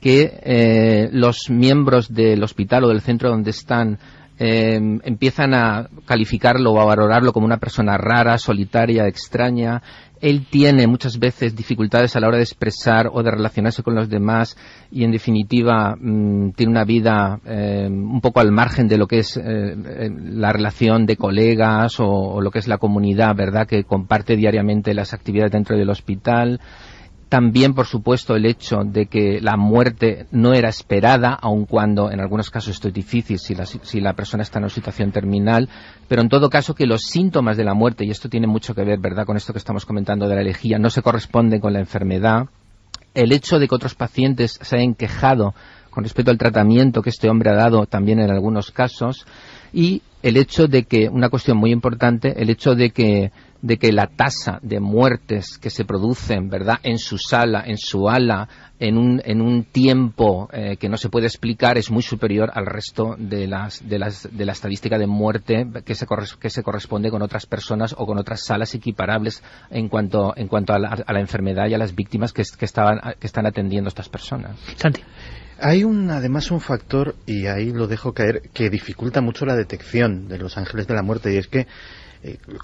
que los miembros del hospital o del centro donde están empiezan a calificarlo o a valorarlo como una persona rara, solitaria, extraña. Él tiene muchas veces dificultades a la hora de expresar o de relacionarse con los demás, y en definitiva tiene una vida un poco al margen de lo que es la relación de colegas o lo que es la comunidad, ¿verdad?, que comparte diariamente las actividades dentro del hospital. También, por supuesto, el hecho de que la muerte no era esperada, aun cuando en algunos casos esto es difícil si la persona está en una situación terminal, pero en todo caso que los síntomas de la muerte, y esto tiene mucho que ver, ¿verdad?, con esto que estamos comentando de la lejía, no se corresponden con la enfermedad. El hecho de que otros pacientes se hayan quejado con respecto al tratamiento que este hombre ha dado también en algunos casos, y el hecho de que, una cuestión muy importante, el hecho de que la tasa de muertes que se producen, ¿verdad?, en su sala, en su ala, en un tiempo que no se puede explicar, es muy superior al resto de la estadística de muerte que se corresponde con otras personas o con otras salas equiparables en cuanto a la enfermedad y a las víctimas que están atendiendo estas personas. Santi. Hay además un factor, y ahí lo dejo caer, que dificulta mucho la detección de los ángeles de la muerte, y es que,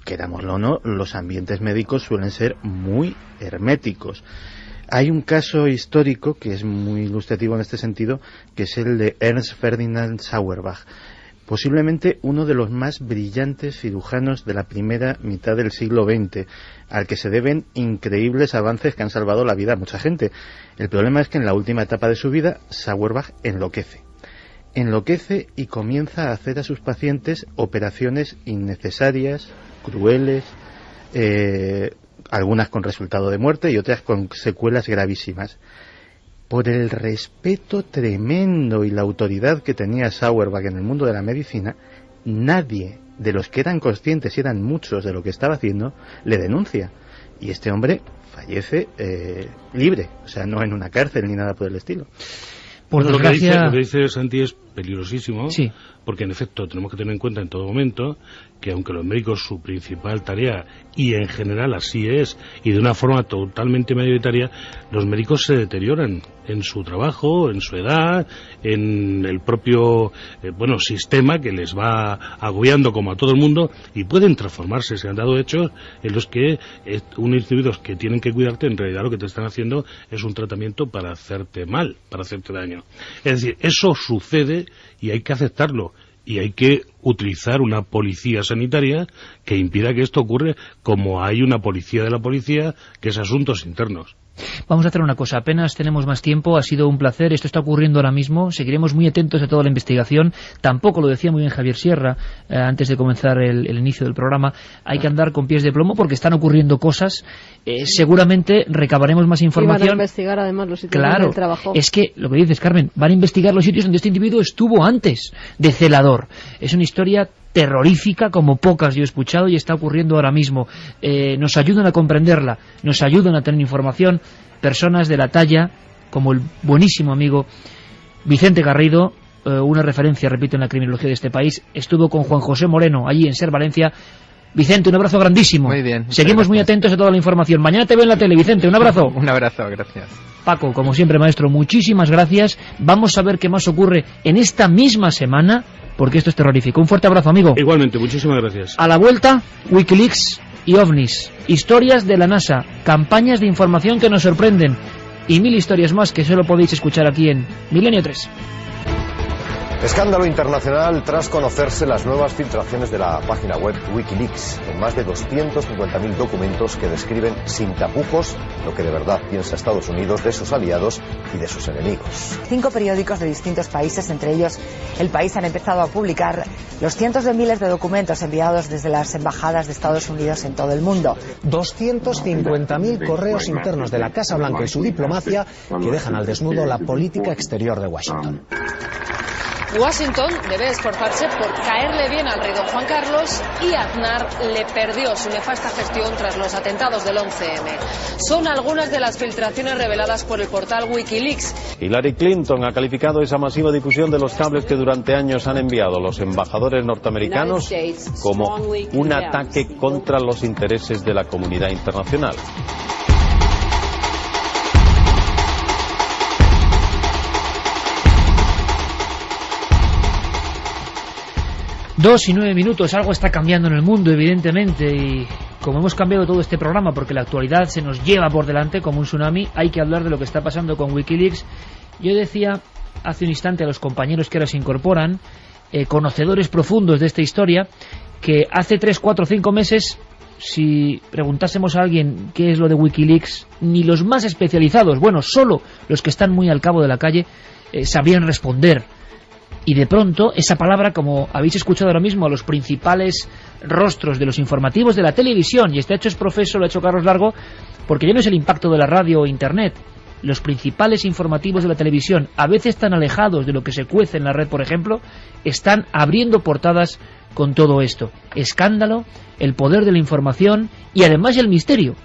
querámoslo o no, los ambientes médicos suelen ser muy herméticos. Hay un caso histórico que es muy ilustrativo en este sentido, que es el de Ernst Ferdinand Sauerbach, posiblemente uno de los más brillantes cirujanos de la primera mitad del siglo XX, al que se deben increíbles avances que han salvado la vida a mucha gente. El problema es que en la última etapa de su vida, Sauerbach enloquece y comienza a hacer a sus pacientes operaciones innecesarias, crueles, algunas con resultado de muerte y otras con secuelas gravísimas. Por el respeto tremendo y la autoridad que tenía Sauerbach en el mundo de la medicina, nadie de los que eran conscientes, y eran muchos de lo que estaba haciendo, le denuncia. Y este hombre fallece libre, o sea, no en una cárcel ni nada por el estilo. Por desgracia... Lo que dice Santi es peligrosísimo, sí, porque en efecto tenemos que tener en cuenta en todo momento que aunque los médicos su principal tarea, y en general así es, y de una forma totalmente mayoritaria, los médicos se deterioran en su trabajo, en su edad, en el propio sistema que les va agobiando como a todo el mundo, y pueden transformarse. Se han dado hechos en los que unos individuos que tienen que cuidarte, en realidad lo que te están haciendo es un tratamiento para hacerte mal, para hacerte daño. Es decir, eso sucede y hay que aceptarlo. Y hay que utilizar una policía sanitaria que impida que esto ocurra, como hay una policía de la policía que es asuntos internos. Vamos a hacer una cosa, apenas tenemos más tiempo, ha sido un placer, esto está ocurriendo ahora mismo, seguiremos muy atentos a toda la investigación, tampoco lo decía muy bien Javier Sierra antes de comenzar el inicio del programa, hay que andar con pies de plomo porque están ocurriendo cosas, seguramente recabaremos más información. Y van a investigar además los sitios donde él trabajó. Es que, lo que dices, Carmen, van a investigar los sitios donde este individuo estuvo antes de celador, es una historia terrorífica como pocas yo he escuchado y está ocurriendo ahora mismo. Nos ayudan a comprenderla, nos ayudan a tener información personas de la talla como el buenísimo amigo Vicente Garrido, una referencia, repito, en la criminología de este país. Estuvo con Juan José Moreno allí en Ser Valencia. Vicente, un abrazo grandísimo. Muy bien. Seguimos muy atentos a toda la información. Mañana te veo en la tele, Vicente, un abrazo. Un abrazo, gracias. Paco, como siempre, maestro, muchísimas gracias. Vamos a ver qué más ocurre en esta misma semana, porque esto es terrorífico. Un fuerte abrazo, amigo. Igualmente, muchísimas gracias. A la vuelta, Wikileaks y OVNIs, historias de la NASA, campañas de información que nos sorprenden y 1000 historias más que solo podéis escuchar aquí en Milenio 3. Escándalo internacional tras conocerse las nuevas filtraciones de la página web Wikileaks, en más de 250.000 documentos que describen sin tapujos lo que de verdad piensa Estados Unidos de sus aliados y de sus enemigos. 5 periódicos de distintos países, entre ellos El País, han empezado a publicar los cientos de miles de documentos enviados desde las embajadas de Estados Unidos en todo el mundo. 250.000 correos internos de la Casa Blanca y su diplomacia que dejan al desnudo la política exterior de Washington. Washington debe esforzarse por caerle bien al rey don Juan Carlos y Aznar le perdió su nefasta gestión tras los atentados del 11M. Son algunas de las filtraciones reveladas por el portal Wikileaks. Hillary Clinton ha calificado esa masiva difusión de los cables que durante años han enviado los embajadores norteamericanos como un ataque contra los intereses de la comunidad internacional. 2 y 9 minutos, algo está cambiando en el mundo, evidentemente, y como hemos cambiado todo este programa porque la actualidad se nos lleva por delante como un tsunami, hay que hablar de lo que está pasando con Wikileaks. Yo decía hace un instante a los compañeros que ahora se incorporan, conocedores profundos de esta historia, que hace 3, 4, 5 meses, si preguntásemos a alguien qué es lo de Wikileaks, ni los más especializados, bueno, solo los que están muy al cabo de la calle, sabrían responder. Y de pronto, esa palabra, como habéis escuchado ahora mismo a los principales rostros de los informativos de la televisión, y este hecho es profeso, lo ha hecho Carlos Largo, porque ya no es el impacto de la radio o internet, los principales informativos de la televisión, a veces tan alejados de lo que se cuece en la red, por ejemplo, están abriendo portadas con todo esto. Escándalo, el poder de la información y además el misterio,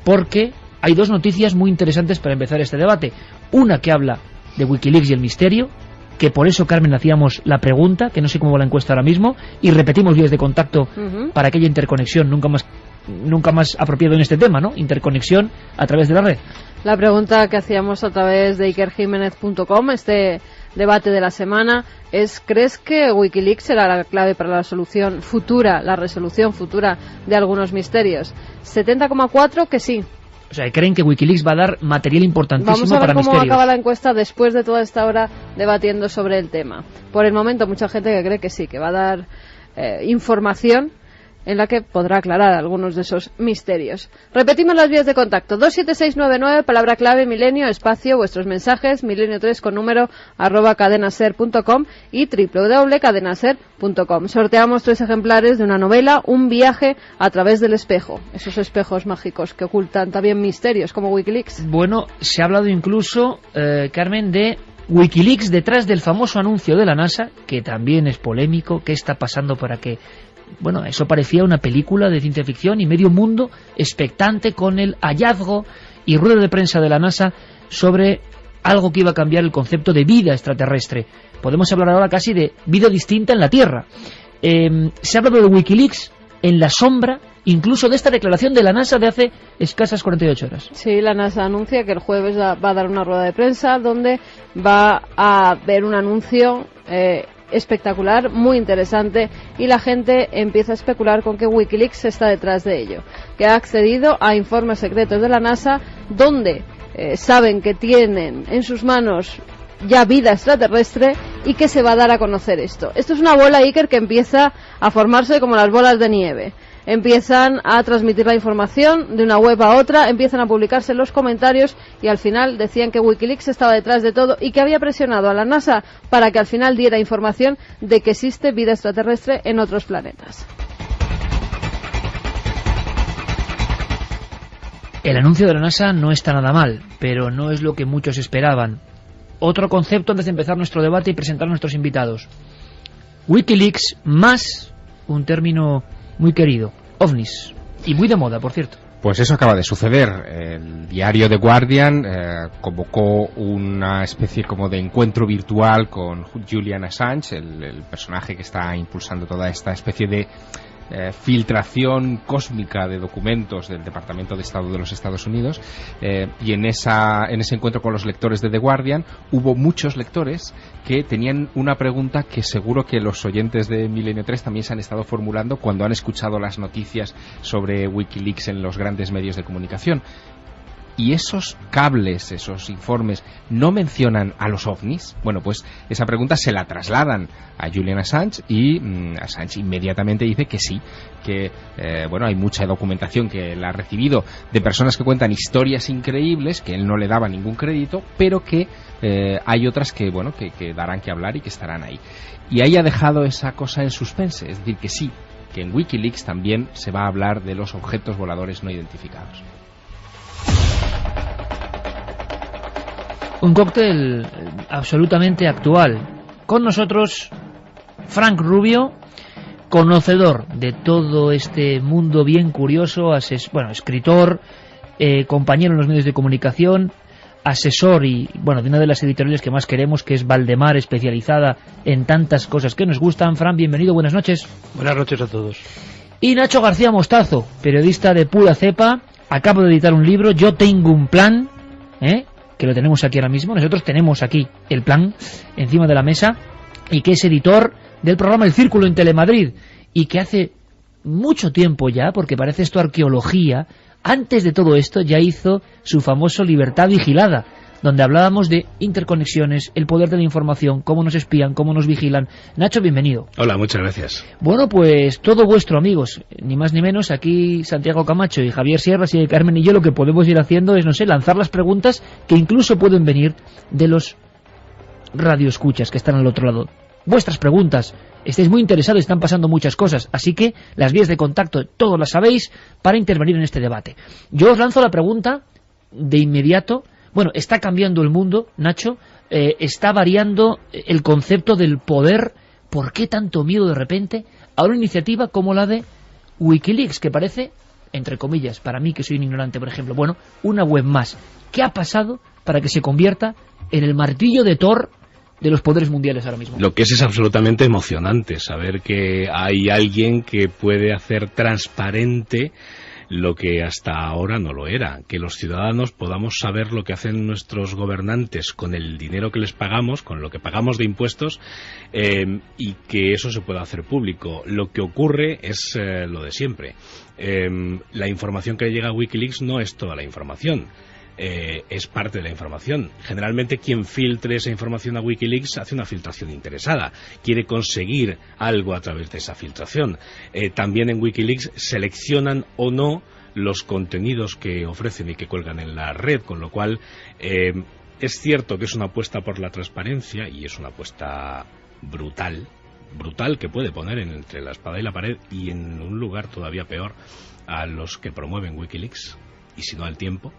porque hay dos noticias muy interesantes para empezar este debate. Una que habla de Wikileaks y el misterio, que por eso, Carmen, hacíamos la pregunta, que no sé cómo va la encuesta ahora mismo, y repetimos vías de contacto para aquella interconexión nunca más apropiado en este tema, ¿no? Interconexión a través de la red. La pregunta que hacíamos a través de ikerjimenez.com, este debate de la semana, es: ¿crees que Wikileaks será la clave para la resolución futura de algunos misterios? 70,4 que sí. O sea, creen que Wikileaks va a dar material importantísimo para misterios. Vamos a ver cómo acaba la encuesta después de toda esta hora debatiendo sobre el tema. Por el momento, mucha gente que cree que sí, que va a dar información en la que podrá aclarar algunos de esos misterios. Repetimos las vías de contacto: 27699, palabra clave milenio, espacio, vuestros mensajes, milenio3 con número @cadenaser.com y www.cadenaser.com. Sorteamos 3 ejemplares de una novela, Un viaje a través del espejo, esos espejos mágicos que ocultan también misterios como Wikileaks. Bueno, se ha hablado incluso, Carmen, de Wikileaks detrás del famoso anuncio de la NASA, que también es polémico. ¿Qué está pasando para que...? Bueno, eso parecía una película de ciencia ficción y medio mundo expectante con el hallazgo y rueda de prensa de la NASA sobre algo que iba a cambiar el concepto de vida extraterrestre. Podemos hablar ahora casi de vida distinta en la Tierra. Se ha hablado de Wikileaks en la sombra incluso de esta declaración de la NASA de hace escasas 48 horas. Sí, la NASA anuncia que el jueves va a dar una rueda de prensa donde va a haber un anuncio espectacular, muy interesante, y la gente empieza a especular con que Wikileaks está detrás de ello, que ha accedido a informes secretos de la NASA donde saben que tienen en sus manos ya vida extraterrestre y que se va a dar a conocer esto. Esto es una bola, Iker, que empieza a formarse como las bolas de nieve. Empiezan a transmitir la información de una web a otra, empiezan a publicarse los comentarios y al final decían que Wikileaks estaba detrás de todo y que había presionado a la NASA para que al final diera información de que existe vida extraterrestre en otros planetas. El anuncio de la NASA no está nada mal, pero no es lo que muchos esperaban. Otro concepto antes de empezar nuestro debate y presentar a nuestros invitados. Wikileaks más un término muy querido, ovnis, y muy de moda, por cierto. Pues eso acaba de suceder. El diario The Guardian convocó una especie como de encuentro virtual con Julian Assange, el personaje que está impulsando toda esta especie de filtración cósmica de documentos del Departamento de Estado de los Estados Unidos, y en ese encuentro con los lectores de The Guardian hubo muchos lectores que tenían una pregunta que seguro que los oyentes de Milenio 3 también se han estado formulando cuando han escuchado las noticias sobre Wikileaks en los grandes medios de comunicación. ¿Y esos cables, esos informes, no mencionan a los ovnis? Bueno, pues esa pregunta se la trasladan a Julian Assange y Assange inmediatamente dice que sí, que bueno, hay mucha documentación que él ha recibido de personas que cuentan historias increíbles, que él no le daba ningún crédito, pero que hay otras que, bueno, que darán que hablar y que estarán ahí. Y ahí ha dejado esa cosa en suspense, es decir, que sí, que en Wikileaks también se va a hablar de los objetos voladores no identificados. Un cóctel absolutamente actual. Con nosotros, Frank Rubio, conocedor de todo este mundo bien curioso, escritor, compañero en los medios de comunicación, asesor y, bueno, de una de las editoriales que más queremos, que es Valdemar, especializada en tantas cosas que nos gustan. Fran, bienvenido, buenas noches. Buenas noches a todos. Y Nacho García Mostazo, periodista de pura cepa, acabo de editar un libro, Yo tengo un plan, que lo tenemos aquí ahora mismo. Nosotros tenemos aquí el plan encima de la mesa, y que es editor del programa El Círculo en Telemadrid, y que hace mucho tiempo ya, porque parece esto arqueología, antes de todo esto ya hizo su famoso Libertad Vigilada, donde hablábamos de interconexiones, el poder de la información, cómo nos espían, cómo nos vigilan. Nacho, bienvenido. Hola, muchas gracias. Bueno, pues todo vuestro, amigos, ni más ni menos. Aquí Santiago Camacho y Javier Sierras y Carmen y yo lo que podemos ir haciendo es, no sé, lanzar las preguntas que incluso pueden venir de los radioescuchas que están al otro lado. Vuestras preguntas, estáis muy interesados, están pasando muchas cosas, así que las vías de contacto todos las sabéis para intervenir en este debate. Yo os lanzo la pregunta de inmediato, Bueno, está cambiando el mundo, Nacho, está variando el concepto del poder. ¿Por qué tanto miedo de repente a una iniciativa como la de Wikileaks, que parece, entre comillas, para mí que soy un ignorante, por ejemplo, bueno, una web más? ¿Qué ha pasado para que se convierta en el martillo de Thor de los poderes mundiales ahora mismo? Lo que es absolutamente emocionante, saber que hay alguien que puede hacer transparente lo que hasta ahora no lo era, que los ciudadanos podamos saber lo que hacen nuestros gobernantes con el dinero que les pagamos, con lo que pagamos de impuestos, y que eso se pueda hacer público. Lo que ocurre es lo de siempre. La información que llega a Wikileaks no es toda la información. Es parte de la información. Generalmente quien filtre esa información a Wikileaks hace una filtración interesada, quiere conseguir algo a través de esa filtración. También en Wikileaks seleccionan o no los contenidos que ofrecen y que cuelgan en la red, con lo cual es cierto que es una apuesta por la transparencia, y es una apuesta brutal que puede poner entre la espada y la pared, y en un lugar todavía peor a los que promueven Wikileaks, y si no al tiempo.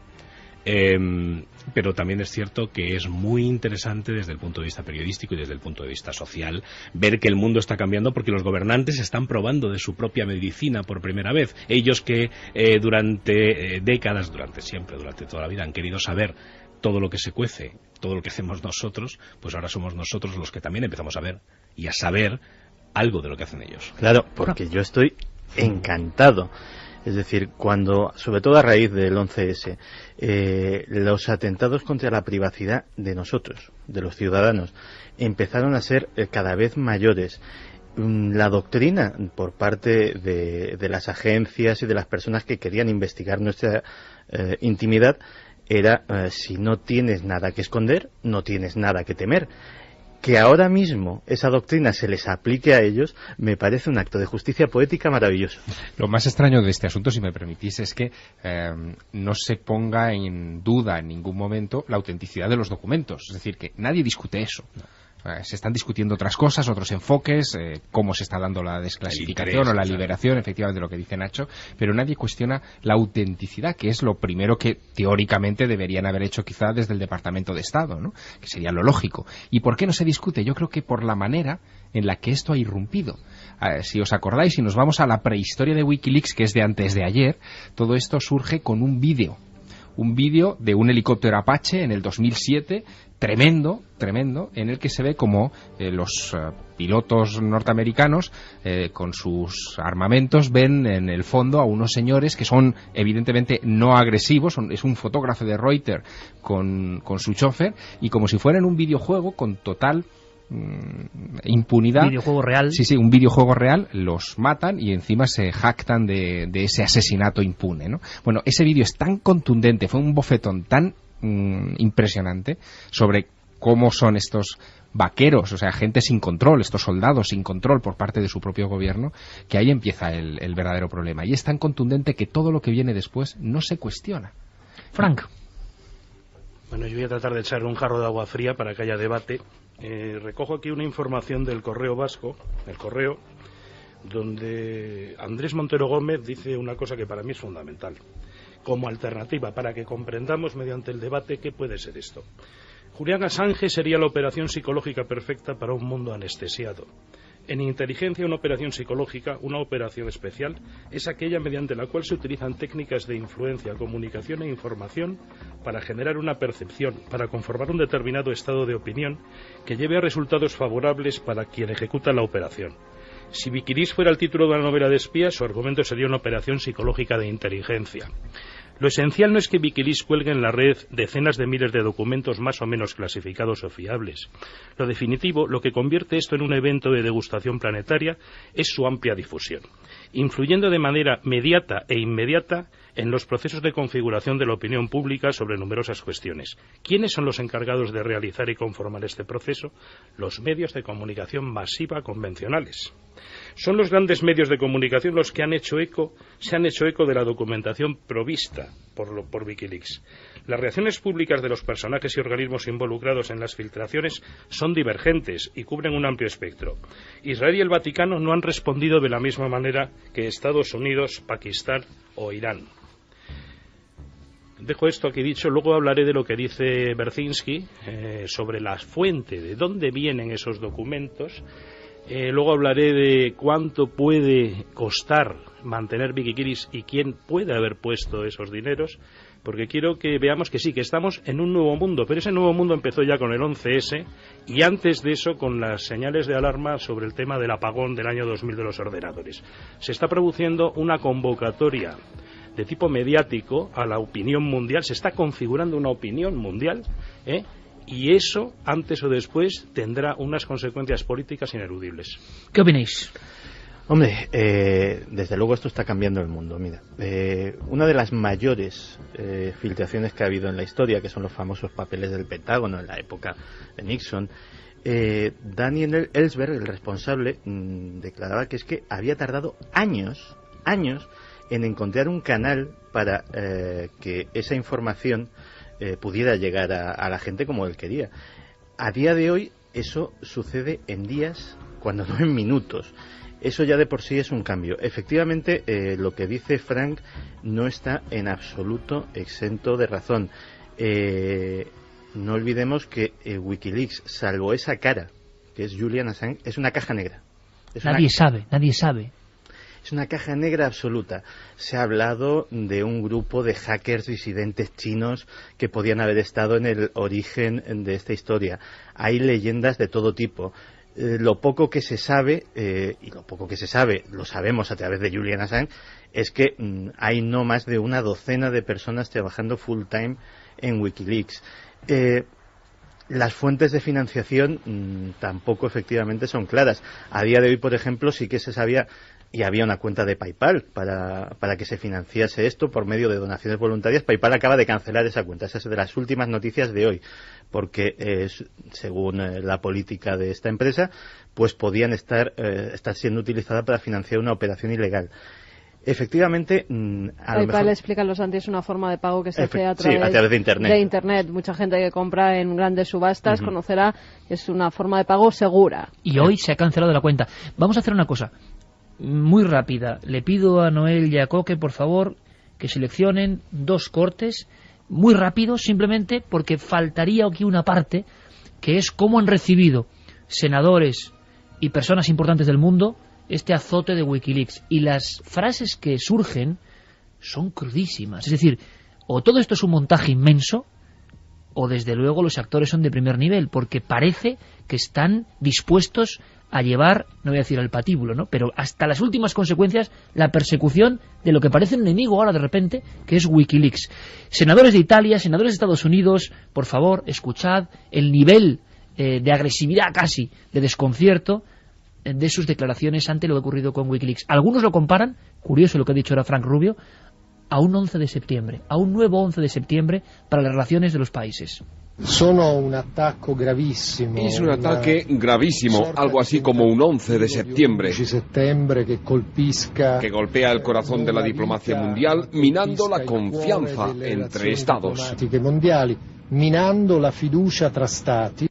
Pero también es cierto que es muy interesante desde el punto de vista periodístico y desde el punto de vista social ver que el mundo está cambiando, porque los gobernantes están probando de su propia medicina por primera vez. Ellos que durante décadas, durante toda la vida han querido saber todo lo que se cuece, todo lo que hacemos nosotros, pues ahora somos nosotros los que también empezamos a ver y a saber algo de lo que hacen ellos. Claro, porque yo estoy encantado. Es decir, cuando, sobre todo a raíz del 11S, los atentados contra la privacidad de nosotros, de los ciudadanos, empezaron a ser cada vez mayores. La doctrina por parte de las agencias y de las personas que querían investigar nuestra intimidad era, si no tienes nada que esconder, no tienes nada que temer. Que ahora mismo esa doctrina se les aplique a ellos me parece un acto de justicia poética maravilloso. Lo más extraño de este asunto, si me permitís, es que no se ponga en duda en ningún momento la autenticidad de los documentos. Es decir, que nadie discute eso. Se están discutiendo otras cosas, otros enfoques, cómo se está dando la desclasificación o la liberación, efectivamente lo que dice Nacho, pero nadie cuestiona la autenticidad, que es lo primero que teóricamente deberían haber hecho quizá desde el Departamento de Estado, ¿no? Que sería lo lógico. ¿Y por qué no se discute? Yo creo que por la manera en la que esto ha irrumpido. Si os acordáis, si nos vamos a la prehistoria de Wikileaks, que es de antes de ayer, todo esto surge con un vídeo de un helicóptero Apache en el 2007, tremendo, en el que se ve como los pilotos norteamericanos con sus armamentos ven en el fondo a unos señores que son evidentemente no agresivos, es un fotógrafo de Reuters con su chofer, y como si fuera en un videojuego con total impunidad. ¿Un videojuego real? Sí, un videojuego real, los matan y encima se jactan de ese asesinato impune, ¿no? Bueno, ese vídeo es tan contundente, fue un bofetón tan impresionante sobre cómo son estos vaqueros, o sea, gente sin control, estos soldados sin control por parte de su propio gobierno, que ahí empieza el verdadero problema. Y es tan contundente que todo lo que viene después no se cuestiona. Frank. Bueno, yo voy a tratar de echar un jarro de agua fría para que haya debate. Recojo aquí una información del Correo Vasco, el Correo, donde Andrés Montero Gómez dice una cosa que para mí es fundamental, como alternativa para que comprendamos mediante el debate qué puede ser esto. Julian Assange sería la operación psicológica perfecta para un mundo anestesiado. En inteligencia, una operación psicológica, una operación especial, es aquella mediante la cual se utilizan técnicas de influencia, comunicación e información para generar una percepción, para conformar un determinado estado de opinión que lleve a resultados favorables para quien ejecuta la operación. Si Wikileaks fuera el título de una novela de espías, su argumento sería una operación psicológica de inteligencia. Lo esencial no es que Wikileaks cuelgue en la red decenas de miles de documentos más o menos clasificados o fiables. Lo definitivo, lo que convierte esto en un evento de degustación planetaria, es su amplia difusión, influyendo de manera mediata e inmediata en los procesos de configuración de la opinión pública sobre numerosas cuestiones. ¿Quiénes son los encargados de realizar y conformar este proceso? Los medios de comunicación masiva convencionales. Son los grandes medios de comunicación los que se han hecho eco de la documentación provista por Wikileaks. Las reacciones públicas de los personajes y organismos involucrados en las filtraciones son divergentes y cubren un amplio espectro. Israel y el Vaticano no han respondido de la misma manera que Estados Unidos, Pakistán o Irán. dejo esto aquí dicho, luego hablaré de lo que dice Berzinski sobre la fuente, de dónde vienen esos documentos. Luego hablaré de cuánto puede costar mantener Wikileaks y quién puede haber puesto esos dineros, porque quiero que veamos que sí, que estamos en un nuevo mundo, pero ese nuevo mundo empezó ya con el 11S y antes de eso con las señales de alarma sobre el tema del apagón del año 2000 de los ordenadores. Se está produciendo una convocatoria de tipo mediático a la opinión mundial, se está configurando una opinión mundial, y eso, antes o después, tendrá unas consecuencias políticas ineludibles. ¿Qué opináis? Hombre, desde luego esto está cambiando el mundo. Mira, una de las mayores filtraciones que ha habido en la historia, que son los famosos papeles del Pentágono en la época de Nixon, Daniel Ellsberg, el responsable, declaraba que es que había tardado años en encontrar un canal para que esa información pudiera llegar a la gente como él quería. A día de hoy eso sucede en días, cuando no en minutos. Eso ya de por sí es un cambio. Efectivamente, lo que dice Frank no está en absoluto exento de razón. No olvidemos que Wikileaks, salvo esa cara, que es Julian Assange, es una caja negra. Nadie sabe. Es una caja negra absoluta. Se ha hablado de un grupo de hackers disidentes chinos que podían haber estado en el origen de esta historia. Hay leyendas de todo tipo. Lo poco que se sabe, y lo poco que se sabe, lo sabemos a través de Julian Assange, es que hay no más de una docena de personas trabajando full time en Wikileaks. Las fuentes de financiación tampoco efectivamente son claras. A día de hoy, por ejemplo, sí que se sabía, y había una cuenta de PayPal para que se financiase esto por medio de donaciones voluntarias. PayPal acaba de cancelar esa cuenta. Esa es de las últimas noticias de hoy, porque según la política de esta empresa, pues podían estar siendo utilizadas para financiar una operación ilegal. Efectivamente, PayPal, explícalo, Santi, es una forma de pago que se hace a través de Internet. Mucha gente que compra en grandes subastas conocerá que es una forma de pago segura. Y hoy se ha cancelado la cuenta. Vamos a hacer una cosa muy rápida. Le pido a Noel y a Coque, por favor, que seleccionen 2 cortes muy rápidos, simplemente porque faltaría aquí una parte, que es cómo han recibido senadores y personas importantes del mundo este azote de Wikileaks. Y las frases que surgen son crudísimas. Es decir, o todo esto es un montaje inmenso, o desde luego los actores son de primer nivel, porque parece que están dispuestos a llevar, no voy a decir al patíbulo, ¿no?, pero hasta las últimas consecuencias, la persecución de lo que parece un enemigo ahora de repente, que es Wikileaks. Senadores de Italia, senadores de Estados Unidos, por favor, escuchad el nivel de agresividad casi, de desconcierto de sus declaraciones ante lo que ha ocurrido con Wikileaks. Algunos lo comparan, curioso lo que ha dicho ahora Frank Rubio, a un 11 de septiembre, a un nuevo 11 de septiembre para las relaciones de los países. Es un ataque gravísimo, algo así como un 11 de septiembre, que golpea el corazón de la diplomacia mundial, minando la confianza entre Estados. Minando la fiducia tra Stati.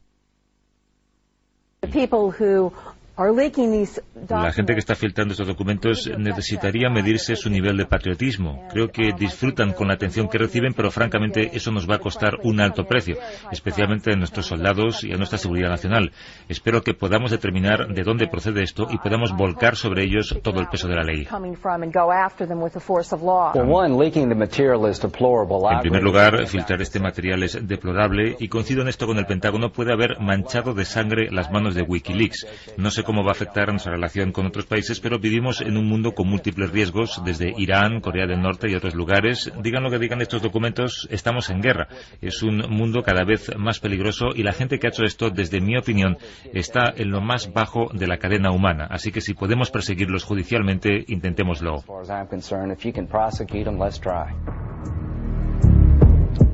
La gente que está filtrando estos documentos necesitaría medirse su nivel de patriotismo. Creo que disfrutan con la atención que reciben, pero francamente eso nos va a costar un alto precio, especialmente a nuestros soldados y a nuestra seguridad nacional. Espero que podamos determinar de dónde procede esto y podamos volcar sobre ellos todo el peso de la ley. En primer lugar, filtrar este material es deplorable y coincido en esto con el Pentágono, puede haber manchado de sangre las manos de Wikileaks. No sé cómo va a afectar a nuestra relación con otros países, pero vivimos en un mundo con múltiples riesgos, desde Irán, Corea del Norte y otros lugares. Digan lo que digan estos documentos, estamos en guerra. Es un mundo cada vez más peligroso y la gente que ha hecho esto, desde mi opinión, está en lo más bajo de la cadena humana. Así que si podemos perseguirlos judicialmente, intentémoslo.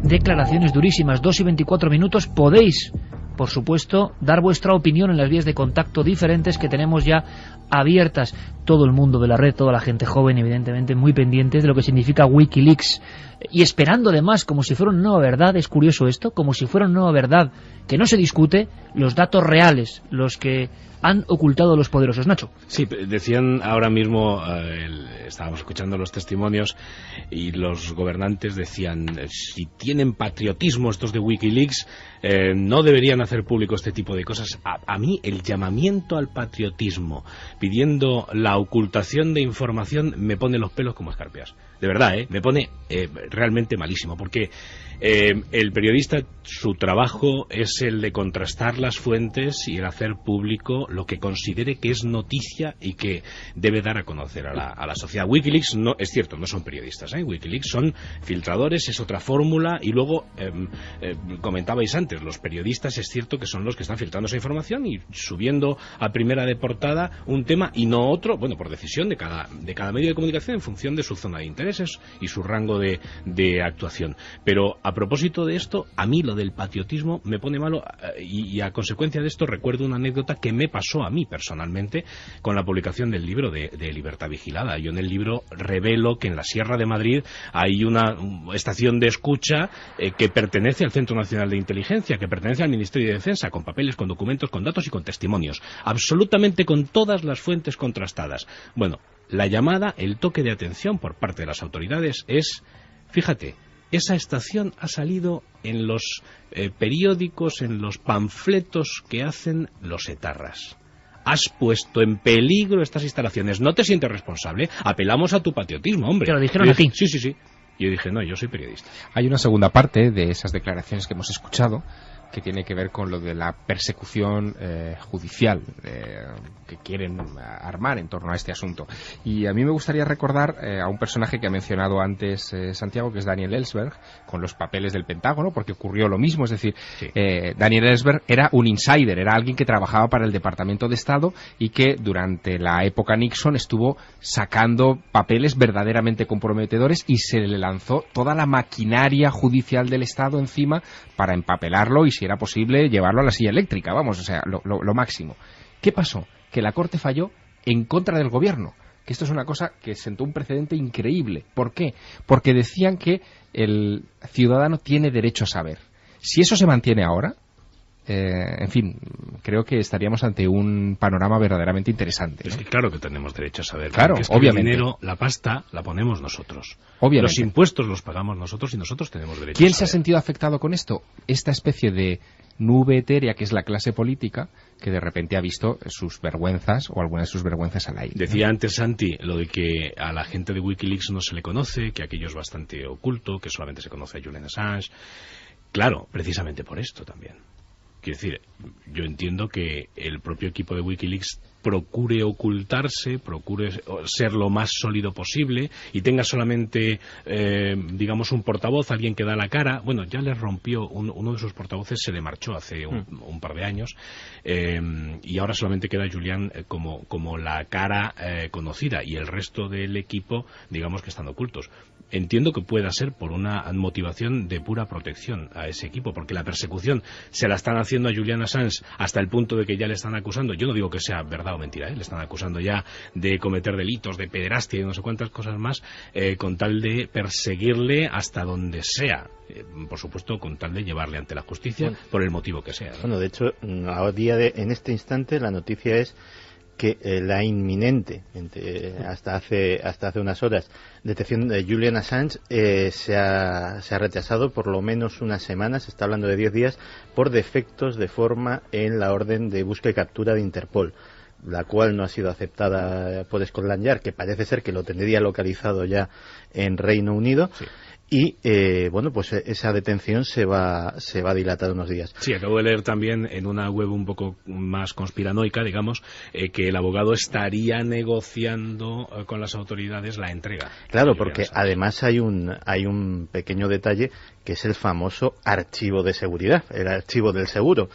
Declaraciones durísimas, 2 y 24 minutos. Podéis, por supuesto, dar vuestra opinión en las vías de contacto diferentes que tenemos ya abiertas. todo el mundo de la red, toda la gente joven, evidentemente, muy pendientes de lo que significa Wikileaks y esperando además, como si fuera una nueva verdad, es curioso esto, como si fuera una nueva verdad que no se discute, los datos reales, los que han ocultado los poderosos. Nacho. Sí, decían ahora mismo, estábamos escuchando los testimonios y los gobernantes decían, si tienen patriotismo estos de Wikileaks, no deberían hacer público este tipo de cosas. A mí el llamamiento al patriotismo pidiendo la ocultación de información me pone los pelos como escarpias. De verdad, me pone realmente malísimo, porque el periodista, su trabajo es el de contrastar las fuentes y el hacer público lo que considere que es noticia y que debe dar a conocer a la sociedad. Wikileaks, no, es cierto, no son periodistas, Wikileaks son filtradores, es otra fórmula, y luego, comentabais antes, los periodistas es cierto que son los que están filtrando esa información y subiendo a primera de portada un tema y no otro, bueno, por decisión de cada medio de comunicación en función de su zona de intereses y su rango de actuación. Pero a propósito de esto, a mí lo del patriotismo me pone malo, y a consecuencia de esto recuerdo una anécdota que me pasó a mí personalmente con la publicación del libro de Libertad Vigilada. Yo en el libro revelo que en la Sierra de Madrid hay una estación de escucha que pertenece al Centro Nacional de Inteligencia, que pertenece al Ministerio de Defensa, con papeles, con documentos, con datos y con testimonios, absolutamente con todas las fuentes contrastadas. Bueno, la llamada, el toque de atención por parte de las autoridades es, fíjate, esa estación ha salido en los periódicos, en los panfletos que hacen los etarras. Has puesto en peligro estas instalaciones, no te sientes responsable, apelamos a tu patriotismo, hombre. Te lo dijeron a ti. Sí. Yo dije, no, yo soy periodista. Hay una segunda parte de esas declaraciones que hemos escuchado que tiene que ver con lo de la persecución judicial que quieren armar en torno a este asunto. Y a mí me gustaría recordar a un personaje que ha mencionado antes Santiago, que es Daniel Ellsberg, con los papeles del Pentágono, porque ocurrió lo mismo. Es decir, sí. Daniel Ellsberg era un insider, era alguien que trabajaba para el Departamento de Estado y que durante la época Nixon estuvo sacando papeles verdaderamente comprometedores y se le lanzó toda la maquinaria judicial del Estado encima para empapelarlo y, si era posible, llevarlo a la silla eléctrica, vamos, o sea, lo máximo. ¿Qué pasó? Que la Corte falló en contra del gobierno, que esto es una cosa que sentó un precedente increíble. ¿Por qué? Porque decían que el ciudadano tiene derecho a saber. Si eso se mantiene ahora, en fin, creo que estaríamos ante un panorama verdaderamente interesante, ¿no? Es que claro que tenemos derecho a saber. Claro, es que obviamente. El dinero, la pasta, la ponemos nosotros. Obviamente. Los impuestos los pagamos nosotros y nosotros tenemos derecho a saber. ¿Quién se ha sentido afectado con esto? Esta especie de nube etérea que es la clase política, que de repente ha visto sus vergüenzas o algunas de sus vergüenzas al aire. Decía antes Santi lo de que a la gente de Wikileaks no se le conoce, que aquello es bastante oculto, que solamente se conoce a Julian Assange. Claro, precisamente por esto también. Quiero decir, yo entiendo que el propio equipo de Wikileaks procure ocultarse, procure ser lo más sólido posible y tenga solamente, digamos, un portavoz, alguien que da la cara. Bueno, ya les rompió, uno de sus portavoces se le marchó hace un par de años, y ahora solamente queda Julian como la cara conocida, y el resto del equipo, digamos, que están ocultos. Entiendo que pueda ser por una motivación de pura protección a ese equipo, porque la persecución se la están haciendo a Julian Assange hasta el punto de que ya le están acusando. Yo no digo que sea verdad o mentira, le están acusando ya de cometer delitos, de pederastia y no sé cuántas cosas más, con tal de perseguirle hasta donde sea. Por supuesto, con tal de llevarle ante la justicia, por el motivo que sea, ¿no? Bueno, de hecho, en este instante la noticia es que la inminente, hasta hace unas horas, detención de Julian Assange se ha retrasado por lo menos unas semanas, se está hablando de 10 días, por defectos de forma en la orden de búsqueda y captura de Interpol, la cual no ha sido aceptada por Scotland Yard, que parece ser que lo tendría localizado ya en Reino Unido. Sí. Y, bueno, pues esa detención se va a dilatar unos días. Sí, acabo de leer también en una web un poco más conspiranoica, digamos, que el abogado estaría negociando con las autoridades la entrega. Claro, porque además hay un pequeño detalle, que es el famoso archivo de seguridad, el archivo del seguro.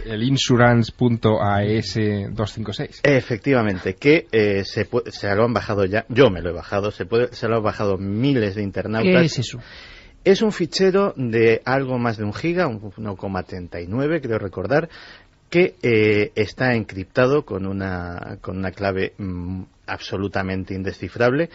El insurance.as256. Efectivamente, que se lo han bajado ya, yo me lo he bajado, se lo han bajado miles de internautas. ¿Qué es eso? Es un fichero de algo más de 1 giga, 1,39 creo recordar, que está encriptado con una clave absolutamente indescifrable,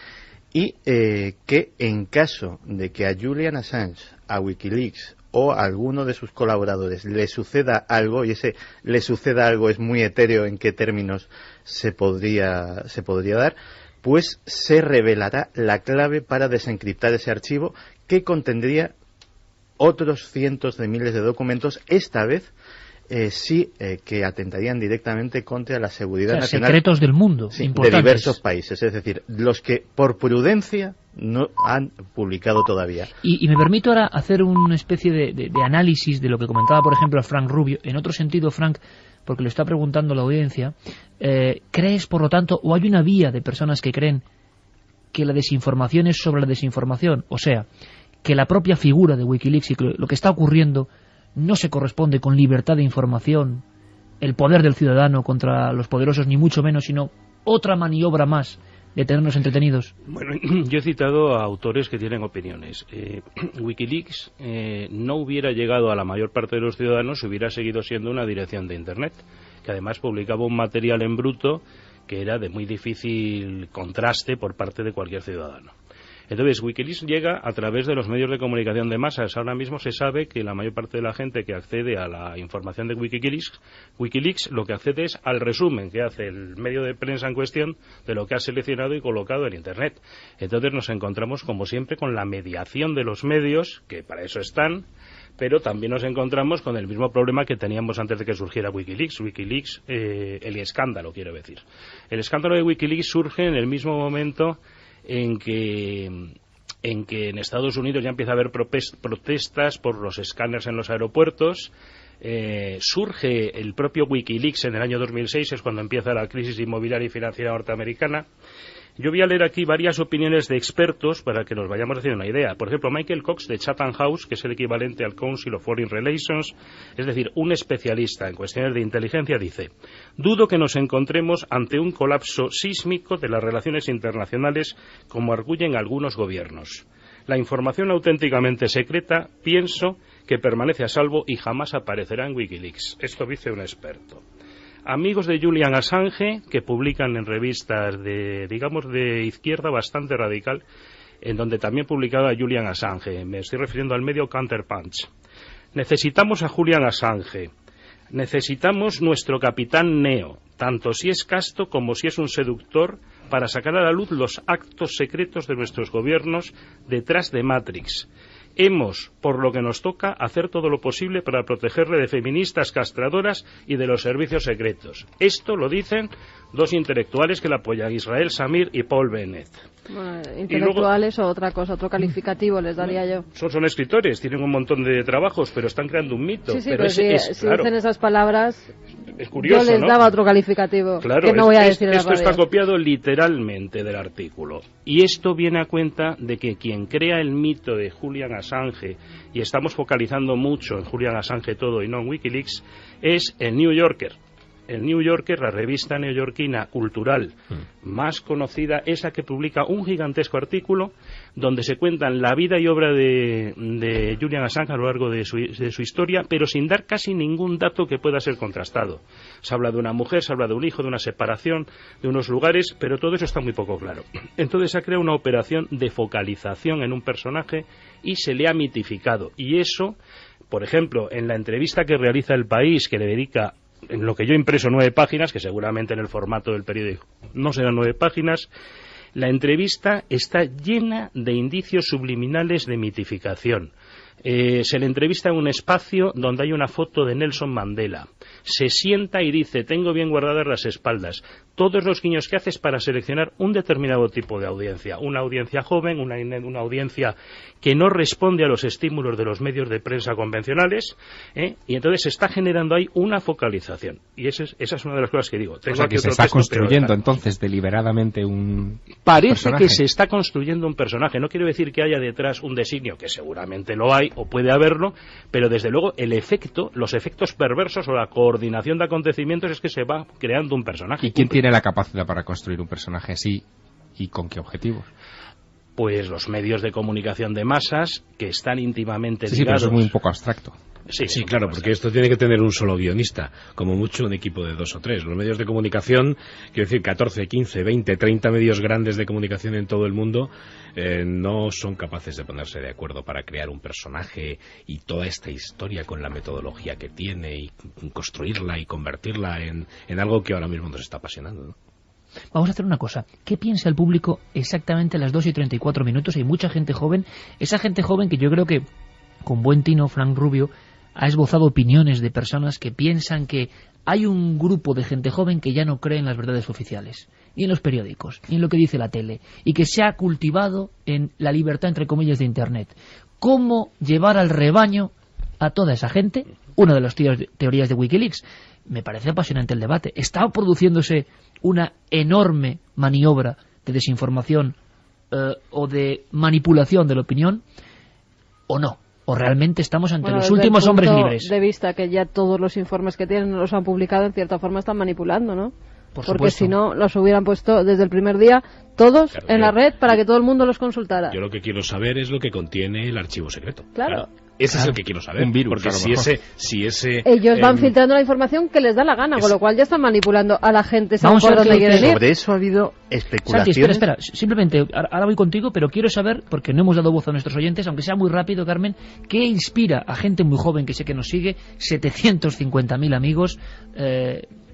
y que en caso de que a Julian Assange, a Wikileaks o a alguno de sus colaboradores le suceda algo, y ese le suceda algo es muy etéreo en qué términos se podría dar, pues se revelará la clave para desencriptar ese archivo, que contendría otros cientos de miles de documentos, esta vez sí que atentarían directamente contra la seguridad nacional. Secretos del mundo, sí, importantes. De diversos países, es decir, los que por prudencia no han publicado todavía. Y me permito ahora hacer una especie de análisis de lo que comentaba, por ejemplo, Frank Rubio. En otro sentido, Frank, porque lo está preguntando la audiencia, ¿crees, por lo tanto, o hay una vía de personas que creen que la desinformación es sobre la desinformación? O sea, que la propia figura de Wikileaks y lo que está ocurriendo no se corresponde con libertad de información, el poder del ciudadano contra los poderosos, ni mucho menos, sino otra maniobra más de tenernos entretenidos. Bueno, yo he citado a autores que tienen opiniones. Wikileaks no hubiera llegado a la mayor parte de los ciudadanos si hubiera seguido siendo una dirección de Internet, que además publicaba un material en bruto que era de muy difícil contraste por parte de cualquier ciudadano. Entonces, Wikileaks llega a través de los medios de comunicación de masas. Ahora mismo se sabe que la mayor parte de la gente que accede a la información de Wikileaks lo que accede es al resumen que hace el medio de prensa en cuestión de lo que ha seleccionado y colocado en Internet. Entonces nos encontramos, como siempre, con la mediación de los medios, que para eso están, pero también nos encontramos con el mismo problema que teníamos antes de que surgiera Wikileaks. El escándalo, quiero decir. El escándalo de Wikileaks surge en el mismo momento en que en Estados Unidos ya empieza a haber protestas por los escáneres en los aeropuertos. Surge el propio Wikileaks en el año 2006, es cuando empieza la crisis inmobiliaria y financiera norteamericana. Yo voy a leer aquí varias opiniones de expertos para que nos vayamos haciendo una idea. Por ejemplo, Michael Cox de Chatham House, que es el equivalente al Council of Foreign Relations, es decir, un especialista en cuestiones de inteligencia, dice: dudo que nos encontremos ante un colapso sísmico de las relaciones internacionales como arguyen algunos gobiernos. La información auténticamente secreta, pienso que permanece a salvo y jamás aparecerá en Wikileaks. Esto dice un experto. Amigos de Julian Assange, que publican en revistas de izquierda bastante radical, en donde también publicaba Julian Assange. Me estoy refiriendo al medio Counterpunch. Necesitamos a Julian Assange. Necesitamos nuestro capitán Neo, tanto si es casto como si es un seductor, para sacar a la luz los actos secretos de nuestros gobiernos detrás de Matrix. Hemos, por lo que nos toca, hacer todo lo posible para protegerle de feministas castradoras y de los servicios secretos. Esto lo dicen dos intelectuales que la apoyan, Israel Samir y Paul Bennett. Bueno, intelectuales o otra cosa, otro calificativo les daría yo. Son escritores, tienen un montón de trabajos, pero están creando un mito. Sí, pero si claro, dicen esas palabras, es curioso, yo les daba otro calificativo, claro, que no voy a decir en la radio. Esto está copiado literalmente del artículo. Y esto viene a cuenta de que quien crea el mito de Julian Assange, y estamos focalizando mucho en Julian Assange todo y no en Wikileaks, es el New Yorker. El New Yorker, la revista neoyorquina cultural más conocida, es la que publica un gigantesco artículo donde se cuentan la vida y obra de Julian Assange a lo largo de su historia, pero sin dar casi ningún dato que pueda ser contrastado. Se habla de una mujer, se habla de un hijo, de una separación, de unos lugares, pero todo eso está muy poco claro. Entonces se ha creado una operación de focalización en un personaje y se le ha mitificado. Y eso, por ejemplo, en la entrevista que realiza El País, que le dedica, en lo que yo he impreso, 9 páginas, que seguramente en el formato del periódico no serán 9 páginas, la entrevista está llena de indicios subliminales de mitificación. Se le entrevista en un espacio donde hay una foto de Nelson Mandela. Se sienta y dice: tengo bien guardadas las espaldas. Todos los guiños que hace es para seleccionar un determinado tipo de audiencia. Una audiencia joven, una audiencia que no responde a los estímulos de los medios de prensa convencionales, y entonces se está generando ahí una focalización. Y esa es una de las cosas que digo. O sea, que se está construyendo entonces deliberadamente un personaje. Que se está construyendo un personaje. No quiero decir que haya detrás un designio, que seguramente lo hay o puede haberlo, pero desde luego los efectos perversos o la coordinación de acontecimientos es que se va creando un personaje. ¿Y quién tiene la capacidad para construir un personaje así y con qué objetivos? Pues los medios de comunicación de masas, que están íntimamente ligados. Sí, pero eso es muy un poco abstracto. Sí, claro, porque esto tiene que tener un solo guionista, como mucho un equipo de 2 o 3. Los medios de comunicación, quiero decir, 14, 15, 20, 30 medios grandes de comunicación en todo el mundo no son capaces de ponerse de acuerdo para crear un personaje y toda esta historia con la metodología que tiene y construirla y convertirla en algo que ahora mismo nos está apasionando, ¿no? Vamos a hacer una cosa. ¿Qué piensa el público exactamente a las 2:34? Hay mucha gente joven. Esa gente joven que yo creo que, con buen tino, Frank Rubio ha esbozado opiniones de personas que piensan que hay un grupo de gente joven que ya no cree en las verdades oficiales, ni en los periódicos, ni en lo que dice la tele, y que se ha cultivado en la libertad, entre comillas, de Internet. ¿Cómo llevar al rebaño a toda esa gente? Una de las teorías de Wikileaks. Me parece apasionante el debate. Está produciéndose una enorme maniobra de desinformación o de manipulación de la opinión, ¿o no? ¿O realmente estamos ante los últimos hombres libres? De vista que ya todos los informes que tienen los han publicado, en cierta forma están manipulando, ¿no? Porque si no, los hubieran puesto desde el primer día todos en la red para que todo el mundo los consultara. Yo lo que quiero saber es lo que contiene el archivo secreto. Claro. Ese es el que quiero saber. Un virus, porque si ese ellos van filtrando la información que les da la gana, con lo cual ya están manipulando a la gente. Sobre eso ha habido especulaciones. Santi, espera. Simplemente, ahora voy contigo, pero quiero saber, porque no hemos dado voz a nuestros oyentes, aunque sea muy rápido, Carmen, ¿qué inspira a gente muy joven que sé que nos sigue? 750.000 amigos.